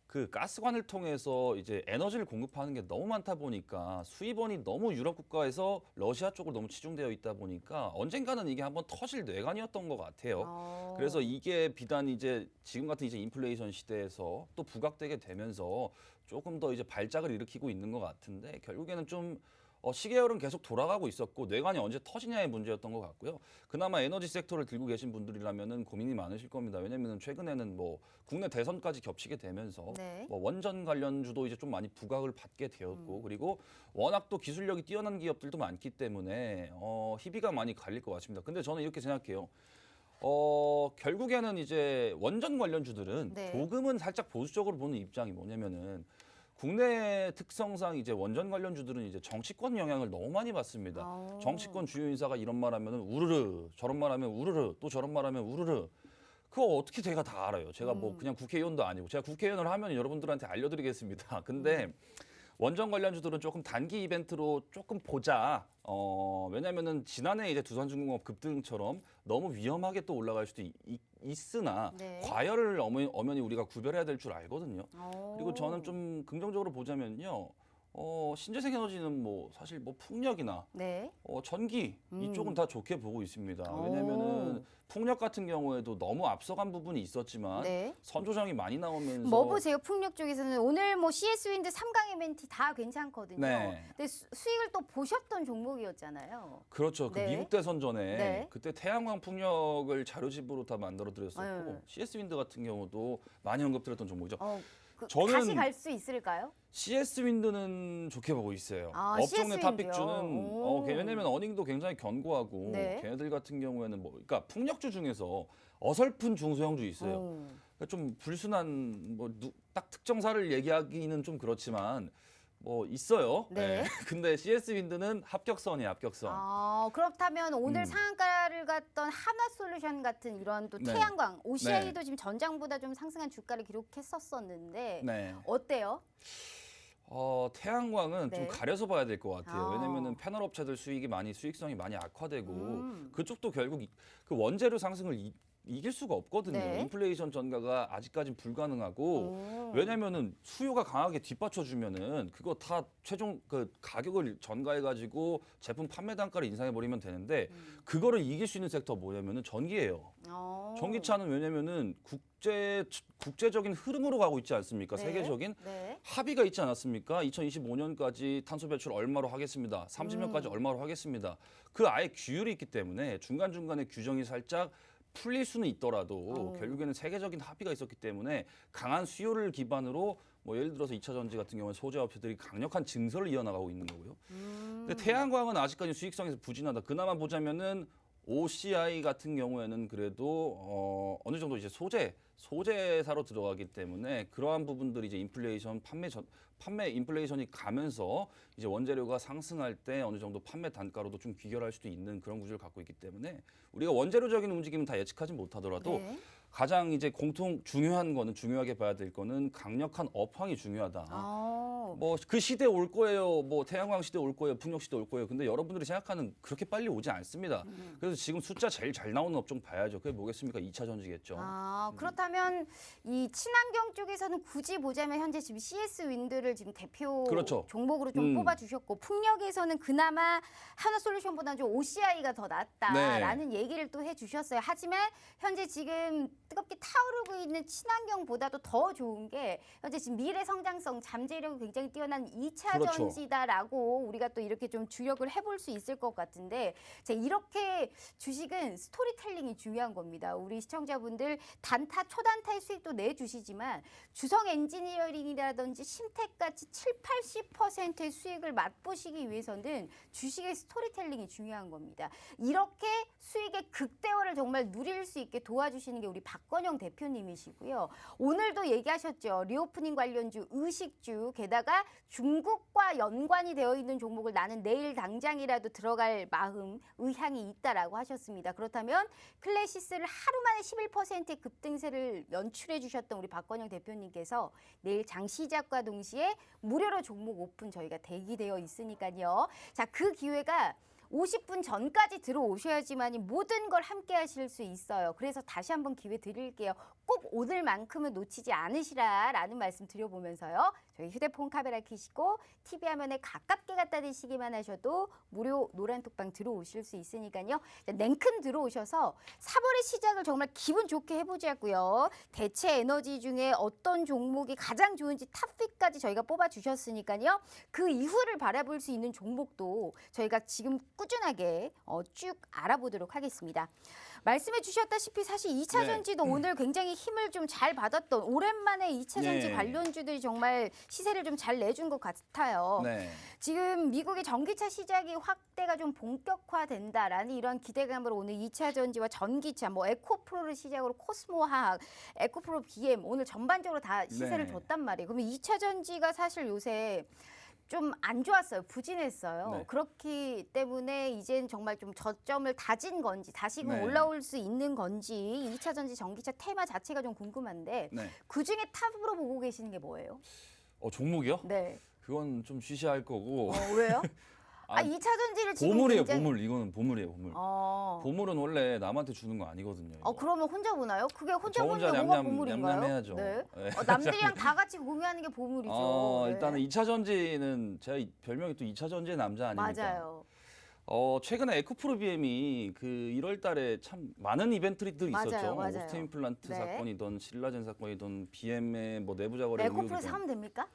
그 가스관을 통해서 이제 에너지를 공급하는 게 너무 많다 보니까 수입원이 너무 유럽 국가에서 러시아 쪽으로 너무 치중되어 있다 보니까 언젠가는 이게 한번 터질 뇌관이었던 것 같아요. 그래서 이게 비단 이제 지금 같은 이제 인플레이션 시대에서 또 부각되게 되면서 조금 더 이제 발작을 일으키고 있는 것 같은데 결국에는 좀 시계열은 계속 돌아가고 있었고 뇌관이 언제 터지냐의 문제였던 것 같고요. 그나마 에너지 섹터를 들고 계신 분들이라면은 고민이 많으실 겁니다. 왜냐면은 최근에는 뭐 국내 대선까지 겹치게 되면서 네. 뭐 원전 관련주도 이제 좀 많이 부각을 받게 되었고 그리고 워낙 또 기술력이 뛰어난 기업들도 많기 때문에 희비가 많이 갈릴 것 같습니다. 근데 저는 이렇게 생각해요. 결국에는 이제 원전 관련주들은 네. 조금은 살짝 보수적으로 보는 입장이 뭐냐면은 국내 특성상 이제 원전 관련주들은 이제 정치권 영향을 너무 많이 받습니다. 정치권 주요 인사가 이런 말하면은 우르르, 저런 말하면 우르르, 또 저런 말하면 우르르. 그거 어떻게 제가 다 알아요. 제가 뭐 그냥 국회의원도 아니고 제가 국회의원을 하면 여러분들한테 알려드리겠습니다. 근데 원전 관련주들은 조금 단기 이벤트로 조금 보자. 왜냐면은 지난해 이제 두산중공업 급등처럼 너무 위험하게 또 올라갈 수도 있으나 네. 과열을 엄연히 우리가 구별해야 될 줄 알거든요. 그리고 저는 좀 긍정적으로 보자면요. 신재생 에너지는 뭐 사실 뭐 풍력이나 네. 전기 이쪽은 다 좋게 보고 있습니다. 왜냐면은 풍력 같은 경우에도 너무 앞서간 부분이 있었지만 네. 선조정이 많이 나오면서 뭐 보세요. 풍력 쪽에서는 오늘 뭐 CS 윈드 3강 MNT 다 괜찮거든요. 네. 근데 수익을 또 보셨던 종목이었잖아요. 그렇죠. 그 네. 미국 대선전에 네. 그때 태양광 풍력을 자료집으로 다 만들어 드렸었고 네. CS 윈드 같은 경우도 많이 언급드렸던 종목이죠. 저는 다시 저는 갈 수 있을까요? CS 윈드는 좋게 보고 있어요. 아, 업종 CS 내 윈드요? 탑픽주는 오. 왜냐면 어닝도 굉장히 견고하고 네. 걔네들 같은 경우에는 뭐 그러니까 풍력주 중에서 어설픈 중소형주 있어요. 그러니까 좀 불순한 뭐 딱 특정사를 얘기하기는 좀 그렇지만 뭐 있어요. 네. 근데 CS 윈드는 합격선이에요, 합격선. 그렇다면 오늘 상한가를 갔던 하나솔루션 같은 이런 또 네. 태양광, OCI도 지금 전장보다 좀 상승한 주가를 기록했었었는데 네. 어때요? 태양광은 네. 좀 가려서 봐야 될 것 같아요. 아. 왜냐면은 패널 업체들 수익성이 많이 악화되고 그쪽도 결국 그 원재료 상승을 이길 수가 없거든요. 네. 인플레이션 전가가 아직까지는 불가능하고 왜냐면은 수요가 강하게 뒷받쳐주면은 그거 다 최종 그 가격을 전가해가지고 제품 판매 단가를 인상해 버리면 되는데 그거를 이길 수 있는 섹터 뭐냐면은 전기예요. 전기차는 왜냐면은 국제적인 흐름으로 가고 있지 않습니까? 네. 세계적인 네. 합의가 있지 않았습니까? 2025년까지 탄소 배출 얼마로 하겠습니다. 30년까지 얼마로 하겠습니다. 그 아예 규율이 있기 때문에 중간중간에 규정이 살짝 풀릴 수는 있더라도 결국에는 세계적인 합의가 있었기 때문에 강한 수요를 기반으로 뭐 예를 들어서 2차 전지 같은 경우는 소재 업체들이 강력한 증설을 이어나가고 있는 거고요. 근데 태양광은 아직까지 수익성에서 부진하다. 그나마 보자면은 OCI 같은 경우에는 그래도 어느 정도 이제 소재사로 들어가기 때문에 그러한 부분들이 이제 인플레이션 판매 인플레이션이 가면서 이제 원재료가 상승할 때 어느 정도 판매 단가로도 좀 귀결할 수도 있는 그런 구조를 갖고 있기 때문에 우리가 원재료적인 움직임은 다 예측하지 못하더라도 네. 가장 이제 중요하게 봐야 될 거는 강력한 업황이 중요하다. 뭐 그 시대 올 거예요. 뭐 태양광 시대 올 거예요. 풍력 시대 올 거예요. 근데 여러분들이 생각하는 그렇게 빨리 오지 않습니다. 그래서 지금 숫자 제일 잘 나오는 업종 봐야죠. 그게 뭐겠습니까? 2차 전지겠죠. 그렇다면 이 친환경 쪽에서는 굳이 보자면 현재 지금 CS 윈드를 지금 대표 그렇죠. 종목으로 좀 뽑아주셨고 풍력에서는 그나마 하나솔루션보다는 좀 OCI가 더 낫다라는 얘기를 또 해주셨어요. 하지만 현재 지금 뜨겁게 타오르고 있는 친환경보다도 더 좋은 게 현재 지금 미래 성장성 잠재력이 굉장히 뛰어난 2차 그렇죠. 전지다라고 우리가 또 이렇게 좀 주력을 해볼 수 있을 것 같은데 이렇게 주식은 스토리텔링이 중요한 겁니다. 우리 시청자분들 단타 초단타의 수익도 내주시지만 주성 엔지니어링이라든지 심택같이 70-80%의 수익을 맛보시기 위해서는 주식의 스토리텔링이 중요한 겁니다. 이렇게 수익의 극대화를 정말 누릴 수 있게 도와주시는 게 우리 박건영 대표님이시고요. 오늘도 얘기하셨죠. 리오프닝 관련주, 의식주, 게다가 중국과 연관이 되어 있는 종목을 나는 내일 당장이라도 들어갈 마음, 의향이 있다라고 하셨습니다. 그렇다면 클래시스를 하루 만에 11%의 급등세를 연출해 주셨던 우리 박건영 대표님께서 내일 장 시작과 동시에 무료로 종목 오픈 저희가 대기되어 있으니까요. 자, 그 기회가 50분 전까지 들어오셔야지만 모든 걸 함께 하실 수 있어요. 그래서 다시 한번 기회 드릴게요. 꼭 오늘만큼은 놓치지 않으시라라는 말씀 드려보면서요. 저희 휴대폰 카메라 켜시고 TV 화면에 가깝게 갖다 대시기만 하셔도 무료 노란톡방 들어오실 수 있으니까요. 냉큼 들어오셔서 3월의 시작을 정말 기분 좋게 해보자고요. 대체 에너지 중에 어떤 종목이 가장 좋은지 탑5까지 저희가 뽑아주셨으니까요. 그 이후를 바라볼 수 있는 종목도 저희가 지금 꾸준하게 쭉 알아보도록 하겠습니다. 말씀해 주셨다시피 사실 2차 전지도 오늘 굉장히 힘을 좀 잘 받았던 오랜만에 2차 전지 네. 관련주들이 정말 시세를 좀 잘 내준 것 같아요. 네. 지금 미국의 전기차 시작이 확대가 좀 본격화된다라는 이런 기대감으로 오늘 2차 전지와 전기차, 뭐 에코프로를 시작으로 코스모화학, 에코프로 BM 오늘 전반적으로 다 시세를 네. 줬단 말이에요. 그러면 2차 전지가 사실 요새 좀 안 좋았어요. 부진했어요. 네. 그렇기 때문에 이젠 정말 좀 저점을 다진 건지 다시금 네. 올라올 수 있는 건지 2차 전지 전기차 테마 자체가 좀 궁금한데 네. 그중에 탑으로 보고 계시는 게 뭐예요? 종목이요? 네. 그건 좀 쉬쉬할 거고. 왜요? 아, 2차 전지를 지금 보물이에요, 굉장히... 보물. 이거는 보물이에요, 보물. 보물은 원래 남한테 주는 거 아니거든요. 이거. 그러면 혼자 보나요? 그게 혼자 저 보는 게 혼자 뭐가 냠냠, 보물인가요? 냠냠해야죠. 네. 네. 남들이랑 다 같이 공유하는 게 보물이죠. 네. 일단은 2차 전지는 제가 별명이 또 2차 전지의 남자 아닙니까? 맞아요. 최근에 에코프로 BM이 그 1월 달에 참 많은 이벤트들이 맞아요, 있었죠. 맞아요. 오스트 임플란트 네. 사건이든 신라젠 사건이든 BM의 뭐 내부 자거래 에코프로 의혹이든 사면 됩니까?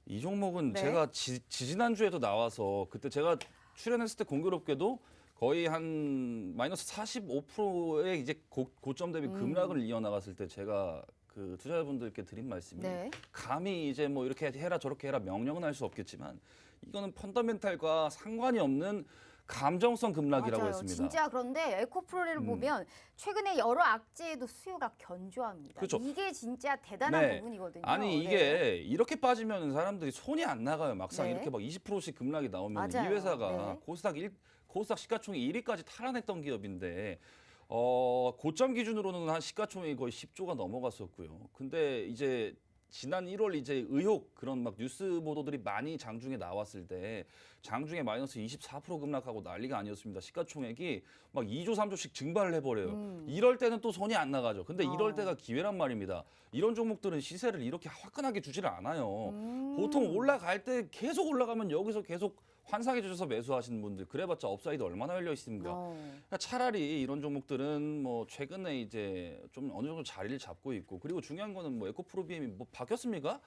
이 종목은 네. 제가 지지난주에도 나와서 그때 제가 출연했을 때 공교롭게도 거의 한 마이너스 45%의 이제 고점 대비 급락을 이어나갔을 때 제가 그 투자자분들께 드린 말씀이 네. 감히 이제 뭐 이렇게 해라 저렇게 해라 명령은 할 수 없겠지만 이거는 펀더멘탈과 상관이 없는 감정성 급락이라고 맞아요. 했습니다. 진짜 그런데 에코프로를 보면 최근에 여러 악재에도 수요가 견조합니다. 그렇죠. 이게 진짜 대단한 네. 부분이거든요. 아니 이게 네. 이렇게 빠지면 사람들이 손이 안 나가요. 막상 네. 이렇게 막 20%씩 급락이 나오면 맞아요. 이 회사가 네. 코스닥 시가총액 1위까지 탈환했던 기업인데 고점 기준으로는 한 시가총액이 거의 10조가 넘어갔었고요. 근데 이제 지난 1월 이제 의혹 그런 막 뉴스 보도들이 많이 장중에 나왔을 때 장중에 마이너스 24% 급락하고 난리가 아니었습니다. 시가총액이 막 2조 3조씩 증발을 해버려요. 이럴 때는 또 손이 안 나가죠. 근데 이럴 때가 기회란 말입니다. 이런 종목들은 시세를 이렇게 화끈하게 주지를 않아요. 보통 올라갈 때 계속 올라가면 여기서 계속 환상해 주셔서 매수하시는 분들 그래봤자 업사이드 얼마나 열려 있습니까? 그러니까 차라리 이런 종목들은 뭐 최근에 이제 좀 어느 정도 자리를 잡고 있고 그리고 중요한 거는 뭐 에코프로 BM이 뭐 바뀌었습니까?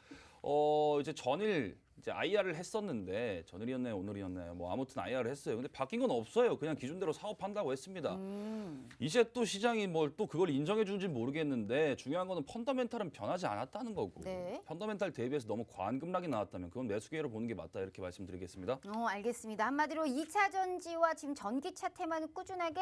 이제 전일 이제 IR을 했었는데 전일이었나요 오늘이었나요? 뭐 아무튼 IR을 했어요. 근데 바뀐 건 없어요. 그냥 기준대로 사업한다고 했습니다. 이제 또 시장이 뭘 또 그걸 인정해 주는지 모르겠는데 중요한 거는 펀더멘탈은 변하지 않았다는 거고 네. 펀더멘탈 대비해서 너무 과한 급락이 나왔다면 그건 매수 기회로 보는 게 맞다 이렇게 말씀드리겠습니다. 알겠습니다. 한마디로 2차 전지와 지금 전기차 테마는 꾸준하게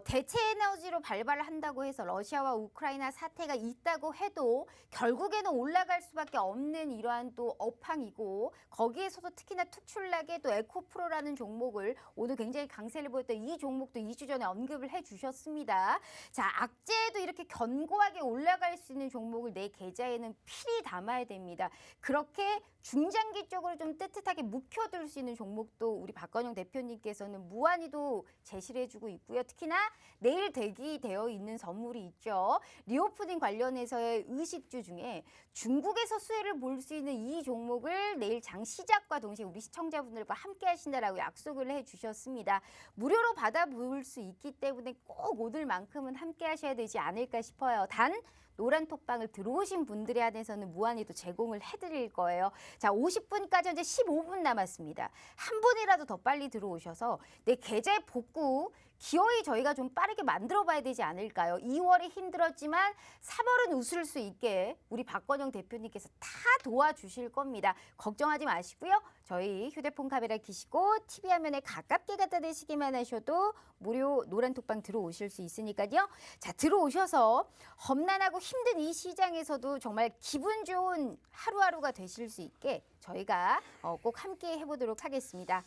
대체 에너지로 발발을 한다고 해서 러시아와 우크라이나 사태가 있다고 해도 결국에는 올라갈 수밖에 없는 이러한 또 업황이고 거기에서도 특히나 특출나게 또 에코프로라는 종목을 오늘 굉장히 강세를 보였던 이 종목도 2주 전에 언급을 해주셨습니다. 자, 악재에도 이렇게 견고하게 올라갈 수 있는 종목을 내 계좌에는 필히 담아야 됩니다. 그렇게 중장기 쪽으로 좀 뜨뜻하게 묵혀둘 수 있는 종목도 우리 박건영 대표님께서는 무한히도 제시를 해주고 있고요. 특히나 내일 대기되어 있는 선물이 있죠. 리오프닝 관련해서의 의식주 중에 중국에서 수혜를 볼 수 있는 이 종목을 내일 장 시작과 동시에 우리 시청자분들과 함께 하신다라고 약속을 해주셨습니다. 무료로 받아볼 수 있기 때문에 꼭 오늘만큼은 함께 하셔야 되지 않을까 싶어요. 단 노란 톡방을 들어오신 분들에 한해서는 무한히도 제공을 해드릴 거예요. 자, 50분까지 현재 15분 남았습니다. 한 분이라도 더 빨리 들어오셔서 내 계좌에 복구 기어이 저희가 좀 빠르게 만들어봐야 되지 않을까요? 2월이 힘들었지만 3월은 웃을 수 있게 우리 박건영 대표님께서 다 도와주실 겁니다. 걱정하지 마시고요. 저희 휴대폰 카메라 켜시고 TV 화면에 가깝게 갖다 대시기만 하셔도 무료 노란 톡방 들어오실 수 있으니까요. 자, 들어오셔서 험난하고 힘든 이 시장에서도 정말 기분 좋은 하루하루가 되실 수 있게 저희가 꼭 함께 해보도록 하겠습니다.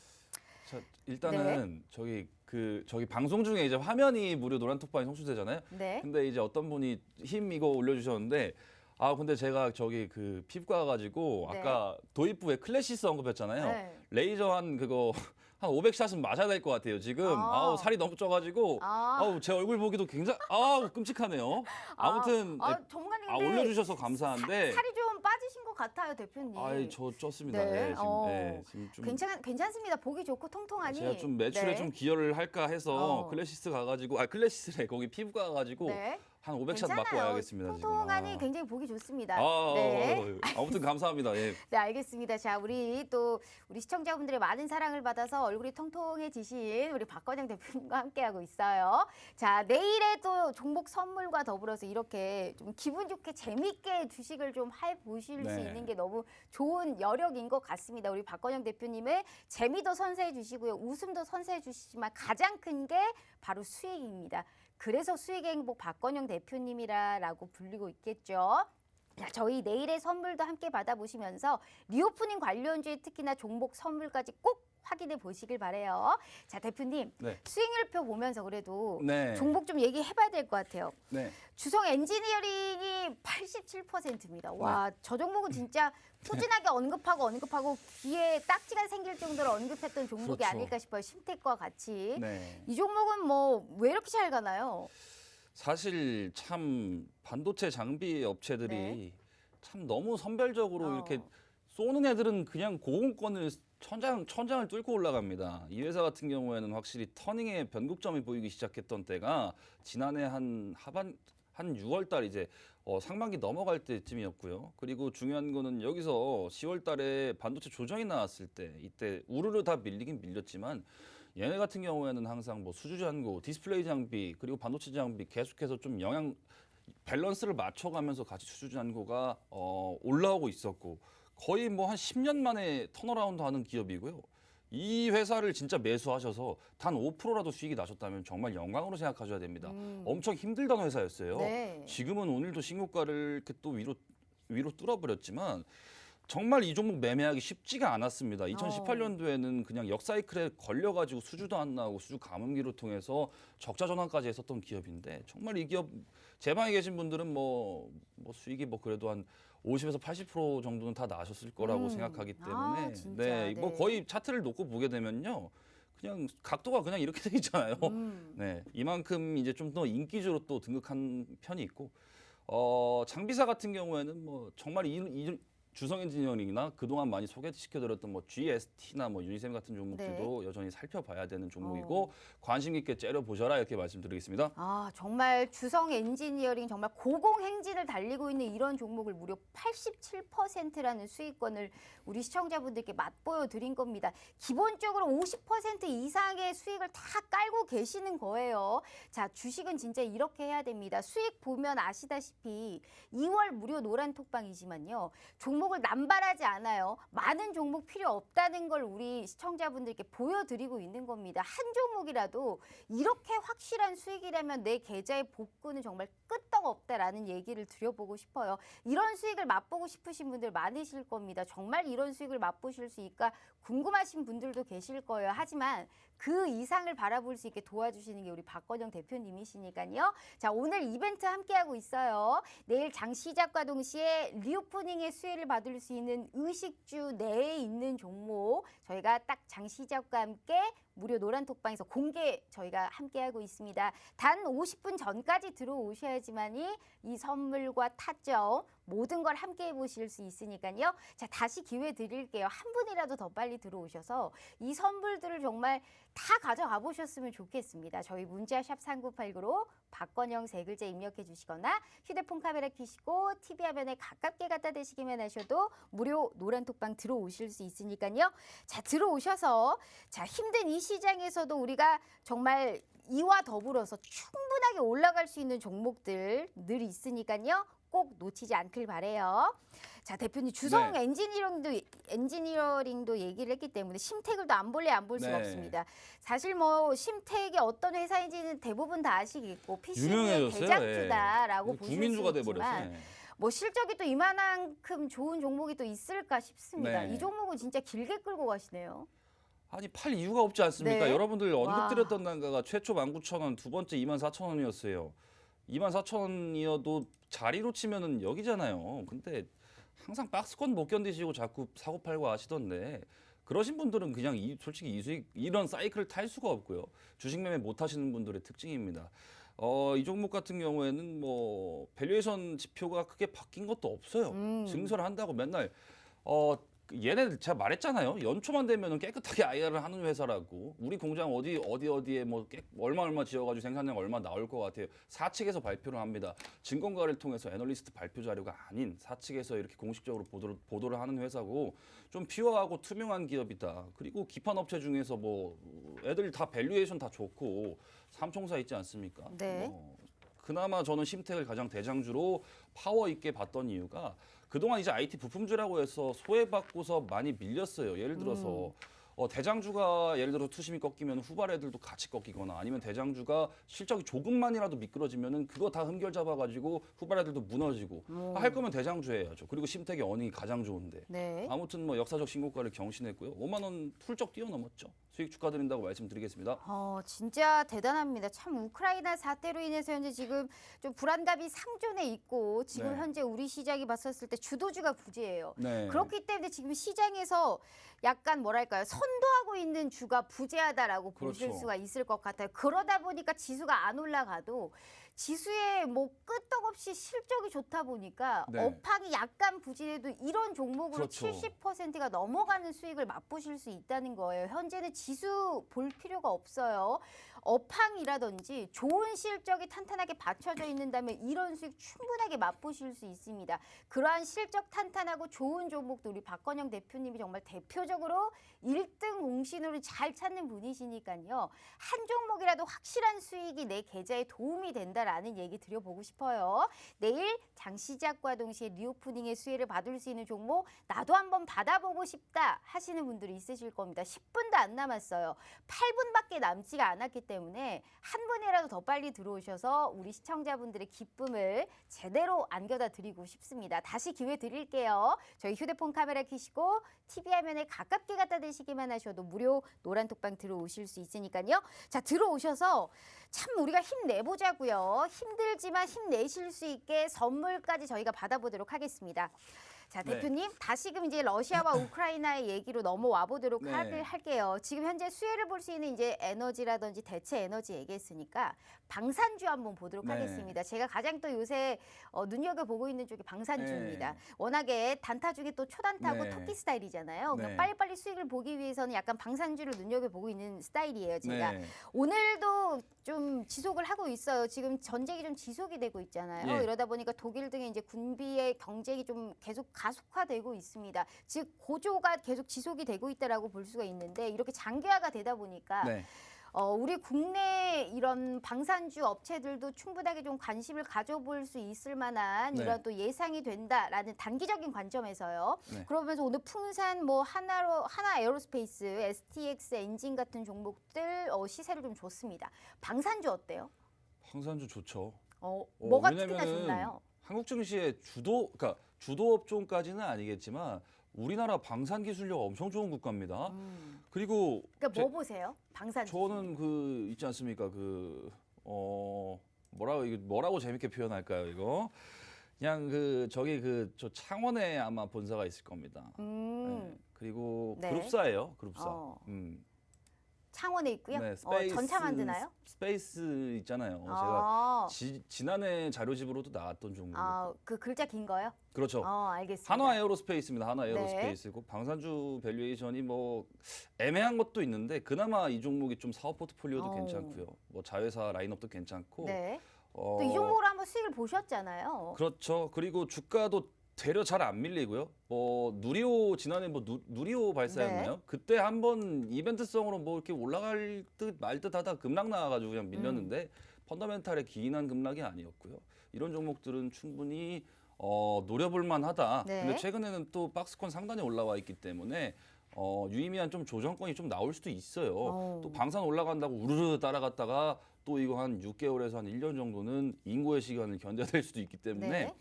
자, 일단은 저기 방송 중에 이제 화면이 무료 노란 톡방이 송출되잖아요. 네. 근데 이제 어떤 분이 힘 이거 올려주셨는데 근데 제가 저기 그 피부과 가가지고 네. 아까 도입부에 클래시스 언급했잖아요. 네. 레이저 한 그거 한 500샷은 맞아야 될 것 같아요. 지금 아우 살이 너무 쪄가지고 아우 제 얼굴 보기도 굉장히 아우 끔찍하네요. 아무튼 전문가님 올려주셔서 감사한데 살이 좀 빠지신 것 같아요, 대표님. 아이 저 쪘습니다. 네. 네, 지금, 네, 지금 좀 괜찮습니다. 보기 좋고 통통하니. 제가 좀 매출에 네. 좀 기여를 할까 해서 클래시스 가가지고 클래시스래 거기 피부과 가가지고 네. 한 500샷 괜찮아요. 맞고 와야겠습니다. 통통하니 지금. 굉장히 보기 좋습니다. 아, 네. 아무튼 감사합니다. 예. 네, 알겠습니다. 자, 우리 시청자분들의 많은 사랑을 받아서 얼굴이 통통해지신 우리 박건영 대표님과 함께하고 있어요. 자, 내일에 또 종목 선물과 더불어서 이렇게 좀 기분 좋게 재밌게 주식을 좀 해보실 수 있는 게 너무 좋은 여력인 것 같습니다. 우리 박건영 대표님의 재미도 선사해 주시고요. 웃음도 선사해 주시지만 가장 큰 게 바로 수익입니다. 그래서 수익의 행복 박건영 대표님이라고 불리고 있겠죠. 자, 저희 내일의 선물도 함께 받아보시면서 리오프닝 관련주의 특히나 종목 선물까지 꼭 확인해 보시길 바래요. 자, 대표님 네. 수익률표 보면서 그래도 네. 종목 좀 얘기해봐야 될 것 같아요. 네. 주성 엔지니어링이 87%입니다. 와, 저 종목은 진짜 꾸준하게 언급하고 귀에 딱지가 생길 정도로 언급했던 종목이 그렇죠. 아닐까 싶어요. 심택과 같이. 네. 이 종목은 뭐 왜 이렇게 잘 가나요? 사실 참 반도체 장비 업체들이 네. 참 너무 선별적으로 이렇게 어. 쏘는 애들은 그냥 고공권을 천장을 뚫고 올라갑니다. 이 회사 같은 경우에는 확실히 터닝의 변곡점이 보이기 시작했던 때가 지난해 한 6월 달 이제 상반기 넘어갈 때쯤이었고요. 그리고 중요한 거는 여기서 10월 달에 반도체 조정이 나왔을 때 이때 우르르 다 밀리긴 밀렸지만 얘네 같은 경우에는 항상 뭐 수주 잔고, 디스플레이 장비, 그리고 반도체 장비 계속해서 좀 밸런스를 맞춰가면서 같이 수주 잔고가 올라오고 있었고 거의 뭐 한 10년 만에 턴어라운드 하는 기업이고요. 이 회사를 진짜 매수하셔서 단 5%라도 수익이 나셨다면 정말 영광으로 생각하셔야 됩니다. 엄청 힘들던 회사였어요. 네. 지금은 오늘도 신고가를 이렇게 또 위로 뚫어버렸지만 정말 이 종목 매매하기 쉽지가 않았습니다. 2018년도에는 그냥 역사이클에 걸려가지고 수주도 안 나오고 수주 감음기를 통해서 적자 전환까지 했었던 기업인데 정말 이 기업 제 방에 계신 분들은 뭐 수익이 뭐 그래도 한 50에서 80% 정도는 다 나셨을 거라고 생각하기 때문에 진짜, 네, 뭐 네. 거의 차트를 놓고 보게 되면요. 그냥 각도가 그냥 이렇게 돼 있잖아요. 네, 이만큼 이제 좀 더 인기주로 또 등극한 편이 있고 장비사 같은 경우에는 뭐 정말 이 주성 엔지니어링이나 그동안 많이 소개시켜드렸던 뭐 GST나 뭐 유니셈 같은 종목들도 여전히 살펴봐야 되는 종목이고 관심 있게 째려보셔라 이렇게 말씀드리겠습니다. 아, 정말 주성 엔지니어링 정말 고공행진을 달리고 있는 이런 종목을 무려 87%라는 수익권을 우리 시청자분들께 맛보여 드린 겁니다. 기본적으로 50% 이상의 수익을 다 깔고 계시는 거예요. 자, 주식은 진짜 이렇게 해야 됩니다. 수익 보면 아시다시피 2월 무료 노란 톡방이지만요. 종목을 남발하지 않아요. 많은 종목 필요 없다는 걸 우리 시청자분들께 보여드리고 있는 겁니다. 한 종목이라도 이렇게 확실한 수익이라면 내 계좌에 복구는 정말 끄떡없다라는 얘기를 드려보고 싶어요. 이런 수익을 맛보고 싶으신 분들 많으실 겁니다. 정말 이런 수익을 맛보실 수 있을까 궁금하신 분들도 계실 거예요. 하지만 그 이상을 바라볼 수 있게 도와주시는 게 우리 박건영 대표님이시니까요. 자, 오늘 이벤트 함께하고 있어요. 내일 장 시작과 동시에 리오프닝의 수혜를 받을 수 있는 의식주 내에 있는 종목 저희가 딱 장 시작과 함께 무료 노란 톡방에서 공개 저희가 함께하고 있습니다. 단 50분 전까지 들어오셔야지만이 이 선물과 타점 모든 걸 함께 해보실 수 있으니까요. 자, 다시 기회 드릴게요. 한 분이라도 더 빨리 들어오셔서 이 선물들을 정말 다 가져가 보셨으면 좋겠습니다. 저희 문자샵 3989로 박건영 세 글자 입력해 주시거나 휴대폰 카메라 켜시고 TV 화면에 가깝게 갖다 대시기만 하셔도 무료 노란 톡방 들어오실 수 있으니까요. 자, 들어오셔서 자, 힘든 이 시장에서도 우리가 정말 이와 더불어서 충분하게 올라갈 수 있는 종목들 늘 있으니까요. 꼭 놓치지 않길 바래요. 자, 대표님 주성 네. 엔지니어링도 얘기를 했기 때문에 심택을 또 안 볼래 안 볼 수가 네. 없습니다. 사실 뭐 심택이 어떤 회사인지는 대부분 다 아시겠고 PCB의 유명해졌어요. 대장주다라고 예. 보실 국민주가 수 돼버렸어요. 있지만 뭐 실적이 또 이만큼 좋은 종목이 또 있을까 싶습니다. 네. 이 종목은 진짜 길게 끌고 가시네요. 아니 팔 이유가 없지 않습니까? 네. 여러분들 언급드렸던 단가가 최초 19,000원, 두 번째 24,000원이었어요. 24,000원이어도 자리로 치면은 여기잖아요. 근데 항상 박스권 못 견디시고 자꾸 사고 팔고 하시던데 그러신 분들은 그냥 솔직히 이 수익 이런 사이클을 탈 수가 없고요. 주식 매매 못 하시는 분들의 특징입니다. 이 종목 같은 경우에는 뭐 밸류에이션 지표가 크게 바뀐 것도 없어요. 증설을 한다고 맨날 얘네들 제가 말했잖아요. 연초만 되면은 깨끗하게 IR을 하는 회사라고. 우리 공장 어디에 뭐 얼마 지어가지고 생산량 얼마 나올 것 같아요. 사측에서 발표를 합니다. 증권가를 통해서 애널리스트 발표 자료가 아닌 사측에서 이렇게 공식적으로 보도를 하는 회사고 좀 피어하고 투명한 기업이다. 그리고 기판 업체 중에서 뭐 애들 다 밸류에이션 다 좋고 삼총사 있지 않습니까? 네. 그나마 저는 심택을 가장 대장주로 파워 있게 봤던 이유가 그동안 이제 IT 부품주라고 해서 소외받고서 많이 밀렸어요. 예를 들어서 대장주가 예를 들어 투심이 꺾이면 후발 애들도 같이 꺾이거나 아니면 대장주가 실적이 조금만이라도 미끄러지면은 그거 다 흠결 잡아가지고 후발 애들도 무너지고 할 거면 대장주 해야죠. 그리고 심택의 어닝이 가장 좋은데 네. 아무튼 뭐 역사적 신고가를 경신했고요. 5만 원 훌쩍 뛰어넘었죠. 수익 축하드린다고 말씀드리겠습니다. 진짜 대단합니다. 참 우크라이나 사태로 인해서 현재 지금 좀 불안감이 상존해 있고 지금 네. 현재 우리 시장이 봤었을 때 주도주가 부재예요. 네. 그렇기 때문에 지금 시장에서 약간 뭐랄까요 선도하고 있는 주가 부재하다라고 보실 그렇죠. 수가 있을 것 같아요. 그러다 보니까 지수가 안 올라가도 지수에 뭐 끄떡없이 실적이 좋다 보니까 네. 업황이 약간 부진해도 이런 종목으로 그렇죠. 70%가 넘어가는 수익을 맛보실 수 있다는 거예요. 현재는 지수 볼 필요가 없어요. 업황이라든지 좋은 실적이 탄탄하게 받쳐져 있는다면 이런 수익 충분하게 맛보실 수 있습니다. 그러한 실적 탄탄하고 좋은 종목도 우리 박건영 대표님이 정말 대표적으로 1등 공신으로 잘 찾는 분이시니까요. 한 종목이라도 확실한 수익이 내 계좌에 도움이 된다라는 얘기 드려보고 싶어요. 내일 장시작과 동시에 리오프닝의 수혜를 받을 수 있는 종목 나도 한번 받아보고 싶다 하시는 분들이 있으실 겁니다. 10분도 안 남았어요. 8분밖에 남지가 않았기 때문에 한 분이라도 더 빨리 들어오셔서 우리 시청자분들의 기쁨을 제대로 안겨다 드리고 싶습니다. 다시 기회 드릴게요. 저희 휴대폰 카메라 켜시고 TV 화면에 가깝게 갖다 대시기만 하셔도 무료 노란톡방 들어오실 수 있으니까요. 자, 들어오셔서 참 우리가 힘내보자고요. 힘들지만 힘내실 수 있게 선물까지 저희가 받아보도록 하겠습니다. 자, 네. 대표님 다시금 이제 러시아와 우크라이나의 얘기로 넘어와 보도록 네. 할게요. 지금 현재 수혜를 볼 수 있는 이제 에너지라든지 대체 에너지 얘기했으니까 방산주 한번 보도록 네. 하겠습니다. 제가 가장 또 요새 눈여겨보고 있는 쪽이 방산주입니다. 네. 워낙에 단타 중에 또 초단타고 네. 토끼 스타일이잖아요. 그러니까 네. 빨리빨리 수익을 보기 위해서는 약간 방산주를 눈여겨보고 있는 스타일이에요. 제가 네. 오늘도 좀 지속을 하고 있어요. 지금 전쟁이 좀 지속이 되고 있잖아요. 예. 이러다 보니까 독일 등의 이제 군비의 경쟁이 좀 계속 가속화되고 있습니다. 즉 고조가 계속 지속이 되고 있다라고 볼 수가 있는데 이렇게 장기화가 되다 보니까 네. 우리 국내 이런 방산주 업체들도 충분하게 좀 관심을 가져볼 수 있을 만한 네. 이런 또 예상이 된다라는 단기적인 관점에서요. 네. 그러면서 오늘 풍산 뭐 하나 에어로스페이스, STX 엔진 같은 종목들 시세를 좀 줬습니다. 방산주 어때요? 황산주 좋죠. 뭐가 특히나 왜냐면은 좋나요? 한국 증시의 그러니까 주도 업종까지는 아니겠지만 우리나라 방산 기술력 엄청 좋은 국가입니다. 그리고 그러니까 뭐 보세요? 방산주. 저는 그 있지 않습니까? 뭐라고 재밌게 표현할까요, 이거? 그냥 저 창원에 아마 본사가 있을 겁니다. 네. 그리고 네. 그룹사예요, 그룹사. 창원에 있고요. 네, 전차 만드나요? 스페이스 있잖아요. 아, 제가 지난해 자료집으로도 나왔던 종목. 그 글자 긴 거요? 그렇죠. 알겠습니다. 한화 에어로스페이스입니다. 한화 네. 에어로스페이스고 방산주 밸류에이션이 뭐 애매한 것도 있는데 그나마 이 종목이 좀 사업 포트폴리오도 괜찮고요. 뭐 자회사 라인업도 괜찮고. 네. 또 이 종목으로 한번 수익을 보셨잖아요. 그렇죠. 그리고 주가도 되려 잘 안 밀리고요. 누리호 지난해 누리호 발사였나요? 네. 그때 한번 이벤트성으로 뭐 이렇게 올라갈 듯 말 듯하다 급락 나와가지고 그냥 밀렸는데 펀더멘탈의 기인한 급락이 아니었고요. 이런 종목들은 충분히 노려볼 만하다. 네. 근데 최근에는 또 박스권 상단에 올라와 있기 때문에 유의미한 좀 조정권이 좀 나올 수도 있어요. 또 방산 올라간다고 우르르 따라갔다가 또 이거 한 6개월에서 한 1년 정도는 인고의 시간을 견뎌야 될 수도 있기 때문에 네.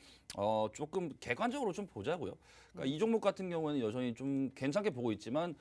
조금 객관적으로 좀 보자고요. 그러니까 이 종목 같은 경우에는 여전히 좀 괜찮게 보고 있지만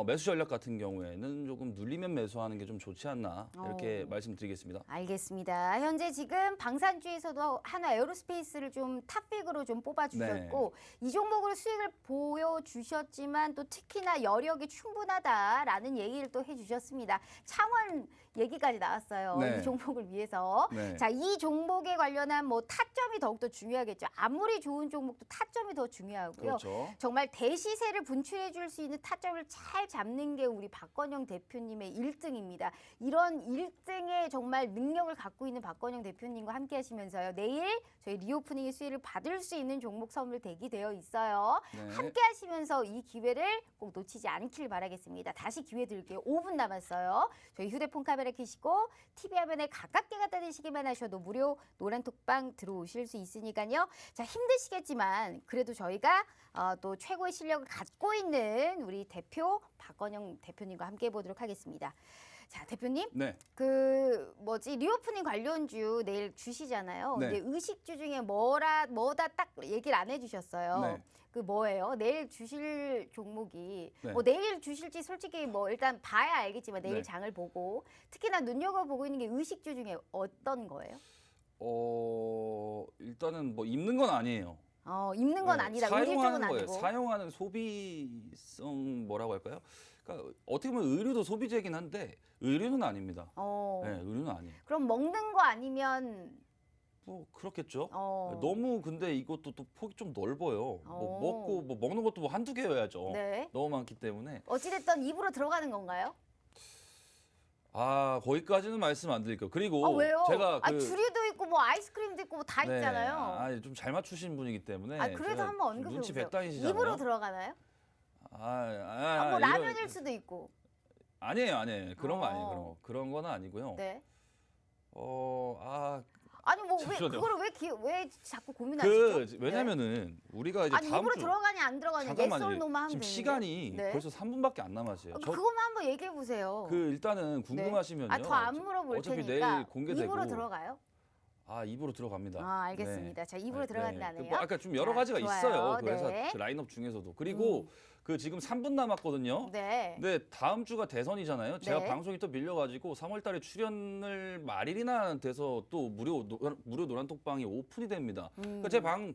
매수 전략 같은 경우에는 조금 눌리면 매수하는 게 좀 좋지 않나 이렇게 말씀드리겠습니다. 알겠습니다. 현재 지금 방산주에서도 한화 에어로스페이스를 좀 탑픽으로 좀 뽑아주셨고 이 종목으로 수익을 보여주셨지만 또 특히나 여력이 충분하다라는 얘기를 또 해주셨습니다. 창원 얘기까지 나왔어요. 네. 이 종목을 위해서. 네. 자, 이 종목에 관련한 뭐 타점이 더욱더 중요하겠죠. 아무리 좋은 종목도 타점이 더 중요하고요. 그렇죠. 정말 대시세를 분출해 줄 수 있는 타점을 잘 잡는 게 우리 박건영 대표님의 1등입니다. 이런 1등의 정말 능력을 갖고 있는 박건영 대표님과 함께 하시면서요. 내일 저희 리오프닝의 수혜를 받을 수 있는 종목 선물 대기되어 있어요. 네. 함께 하시면서 이 기회를 꼭 놓치지 않길 바라겠습니다. 다시 기회 드릴게요. 5분 남았어요. 저희 휴대폰 카메라 켜시고 TV 화면에 가깝게 갖다 대시기만 하셔도 무료 노란톡방 들어오실 수 있으니까요. 자, 힘드시겠지만 그래도 저희가 또 최고의 실력을 갖고 있는 우리 대표 박건영 대표님과 함께 해보도록 하겠습니다. 자, 대표님. 네. 리오프닝 관련주 내일 주시잖아요. 네. 근데 의식주 중에 뭐다 딱 얘기를 안 해주셨어요. 네. 그 뭐예요? 내일 주실 종목이 네. 내일 주실지 솔직히 일단 봐야 알겠지만 내일 네. 장을 보고 특히나 눈여겨보고 있는 게 의식주 중에 어떤 거예요? 일단은 뭐 입는 건 아니에요. 입는 건 네, 아니다. 의식주는 사용하는 거예요. 아니고. 사용하는 소비성 뭐라고 할까요? 그러니까 어떻게 보면 의류도 소비재긴 한데 의류는 아닙니다. 네, 의류는 아니에요. 그럼 먹는 거 아니면 뭐 그렇겠죠. 너무 근데 이것도 또 폭이 좀 넓어요. 뭐 먹고 뭐 먹는 것도 뭐 한두 개여야죠. 네. 너무 많기 때문에. 어찌됐든 입으로 들어가는 건가요? 거기까지는 말씀 안 드릴게요. 그리고 왜요? 제가 주류도 있고 뭐 아이스크림도 있고 뭐 다 있잖아요. 좀 잘 맞추신 분이기 때문에. 그래도 제가 한번 언급해 눈치 보세요. 백단이시잖아요. 입으로 들어가나요? 뭐 라면일 수도 있고. 아니에요. 그런 거 아니에요. 그런 거는 아니고요. 네. 왜 잠시만요. 그거를 왜 자꾸 고민하시죠? 왜냐면은 우리가 이제 다음 입으로 주 들어가냐 안 들어가냐 잠깐만요. 예솔노만 하면 지금 되는데. 시간이 네. 벌써 3분밖에 안 남았어요. 그것만 한번 얘기해 보세요. 일단은 궁금하시면요. 더 안 물어볼 어차피 테니까 내일 공개되고. 입으로 들어가요? 입으로 들어갑니다. 알겠습니다. 네. 자, 입으로 들어간다네요. 아까 좀 여러 자, 가지가 좋아요. 있어요. 그 네. 회사 라인업 중에서도. 그리고 지금 3분 남았거든요. 네. 근데 다음 주가 대선이잖아요. 제가 네. 방송이 또 밀려가지고 3월달에 출연을 말일이나 돼서 또 무료 노란톡방이 오픈이 됩니다. 그러니까 제 방은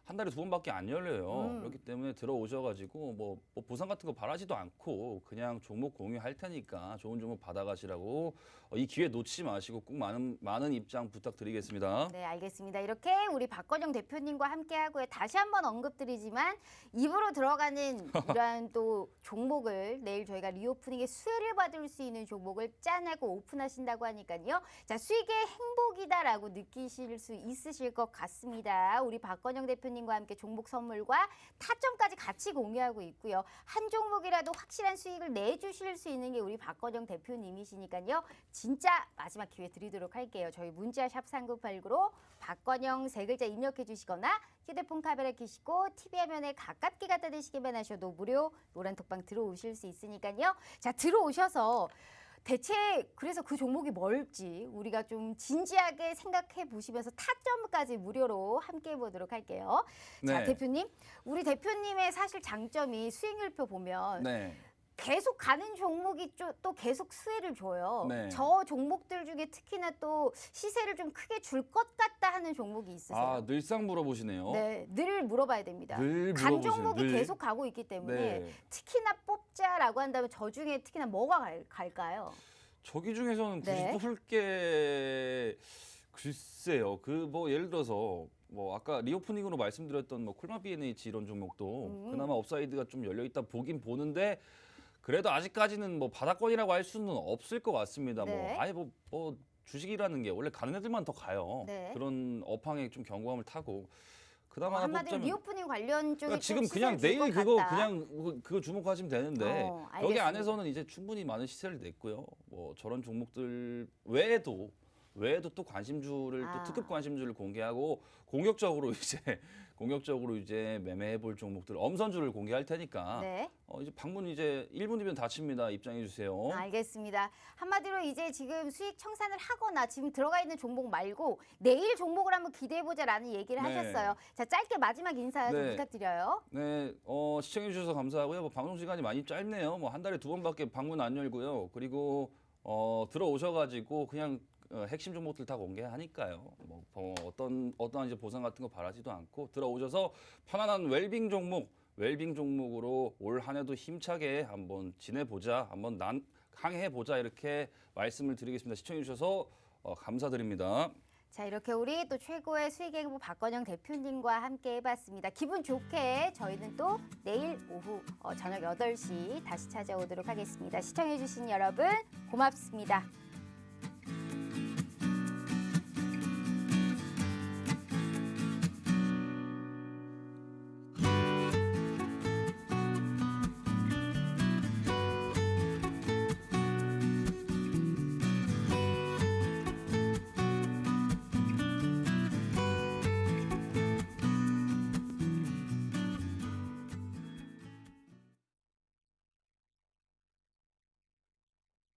한 달에 2번밖에 안 열려요. 그렇기 때문에 들어오셔가지고 뭐 보상 같은 거 바라지도 않고 그냥 종목 공유할 테니까 좋은 종목 받아가시라고 이 기회 놓치지 마시고 꼭 많은 입장 부탁드리겠습니다. 네, 알겠습니다. 이렇게 우리 박건영 대표님과 함께 하고요. 다시 한번 언급드리지만 입으로 들어가는 이러한 또 종목을 내일 저희가 리오프닝에 수혜를 받을 수 있는 종목을 짠하고 오픈하신다고 하니까요. 자, 수익의 행복이다라고 느끼실 수 있으실 것 같습니다. 우리 박건영 대표님과 함께 종목 선물과 타점까지 같이 공유하고 있고요. 한 종목이라도 확실한 수익을 내주실 수 있는 게 우리 박건영 대표님이시니까요. 진짜 마지막 기회 드리도록 할게요. 저희 문자 샵 3989로 박건영 3글자 입력해 주시거나 휴대폰 카메라 켜시고 TV 화면에 가깝게 갖다 대시기만 하셔도 무료 노란톡방 들어오실 수 있으니까요. 자, 들어오셔서 대체 그래서 그 종목이 뭘지 우리가 좀 진지하게 생각해 보시면서 타점까지 무료로 함께 해보도록 할게요. 자, 네. 대표님. 우리 대표님의 사실 장점이 수익률표 보면 네. 계속 가는 종목이 또 계속 수혜를 줘요. 네. 저 종목들 중에 특히나 또 시세를 좀 크게 줄 것 같다 하는 종목이 있으세요? 늘상 물어보시네요. 네, 늘 물어봐야 됩니다. 늘 간 물어보세요. 종목이 늘. 계속 가고 있기 때문에 네. 특히나 뽑자라고 한다면 저 중에 특히나 뭐가 갈까요? 저기 중에서는 굳이 네. 뽑을 게 글쎄요. 예를 들어서 아까 리오프닝으로 말씀드렸던 콜마 B&H 이런 종목도 그나마 업사이드가 좀 열려 있다 보긴 보는데 그래도 아직까지는 바닥권이라고 할 수는 없을 것 같습니다. 네. 주식이라는 게 원래 가는 애들만 더 가요. 네. 그런 업황에 좀 경고함을 타고 그나마 하나 한마디로 뽑자면 리오프닝 관련 쪽에 그러니까 지금 좀 그냥 시세를 내일 줄것 그거 같다. 그냥 그거 주목하시면 되는데 알겠습니다. 여기 안에서는 이제 충분히 많은 시세를 냈고요. 저런 종목들 외에도 외에도 또 관심주를 아. 또 특급 관심주를 공개하고 공격적으로 이제 매매해 볼 종목들 엄선주를 공개할 테니까 네. 이제 방문 이제 1분이면 닫힙니다. 입장해 주세요. 알겠습니다. 한마디로 이제 지금 수익 청산을 하거나 지금 들어가 있는 종목 말고 내일 종목을 한번 기대해보자라는 얘기를 네. 하셨어요. 자, 짧게 마지막 인사 좀 네. 부탁드려요. 네, 시청해 주셔서 감사하고요. 뭐 방송 시간이 많이 짧네요. 뭐 한 달에 2번밖에 방문 안 열고요. 그리고 들어오셔가지고 그냥 핵심 종목들 다 공개하니까요. 뭐 어떤 이제 보상 같은 거 바라지도 않고 들어오셔서 편안한 웰빙 종목으로 올 한 해도 힘차게 한번 지내보자, 한번 항해해보자 이렇게 말씀을 드리겠습니다. 시청해 주셔서 감사드립니다. 자, 이렇게 우리 또 최고의 수익행보 박건영 대표님과 함께 해봤습니다. 기분 좋게 저희는 또 내일 오후 저녁 8시 다시 찾아오도록 하겠습니다. 시청해주신 여러분 고맙습니다.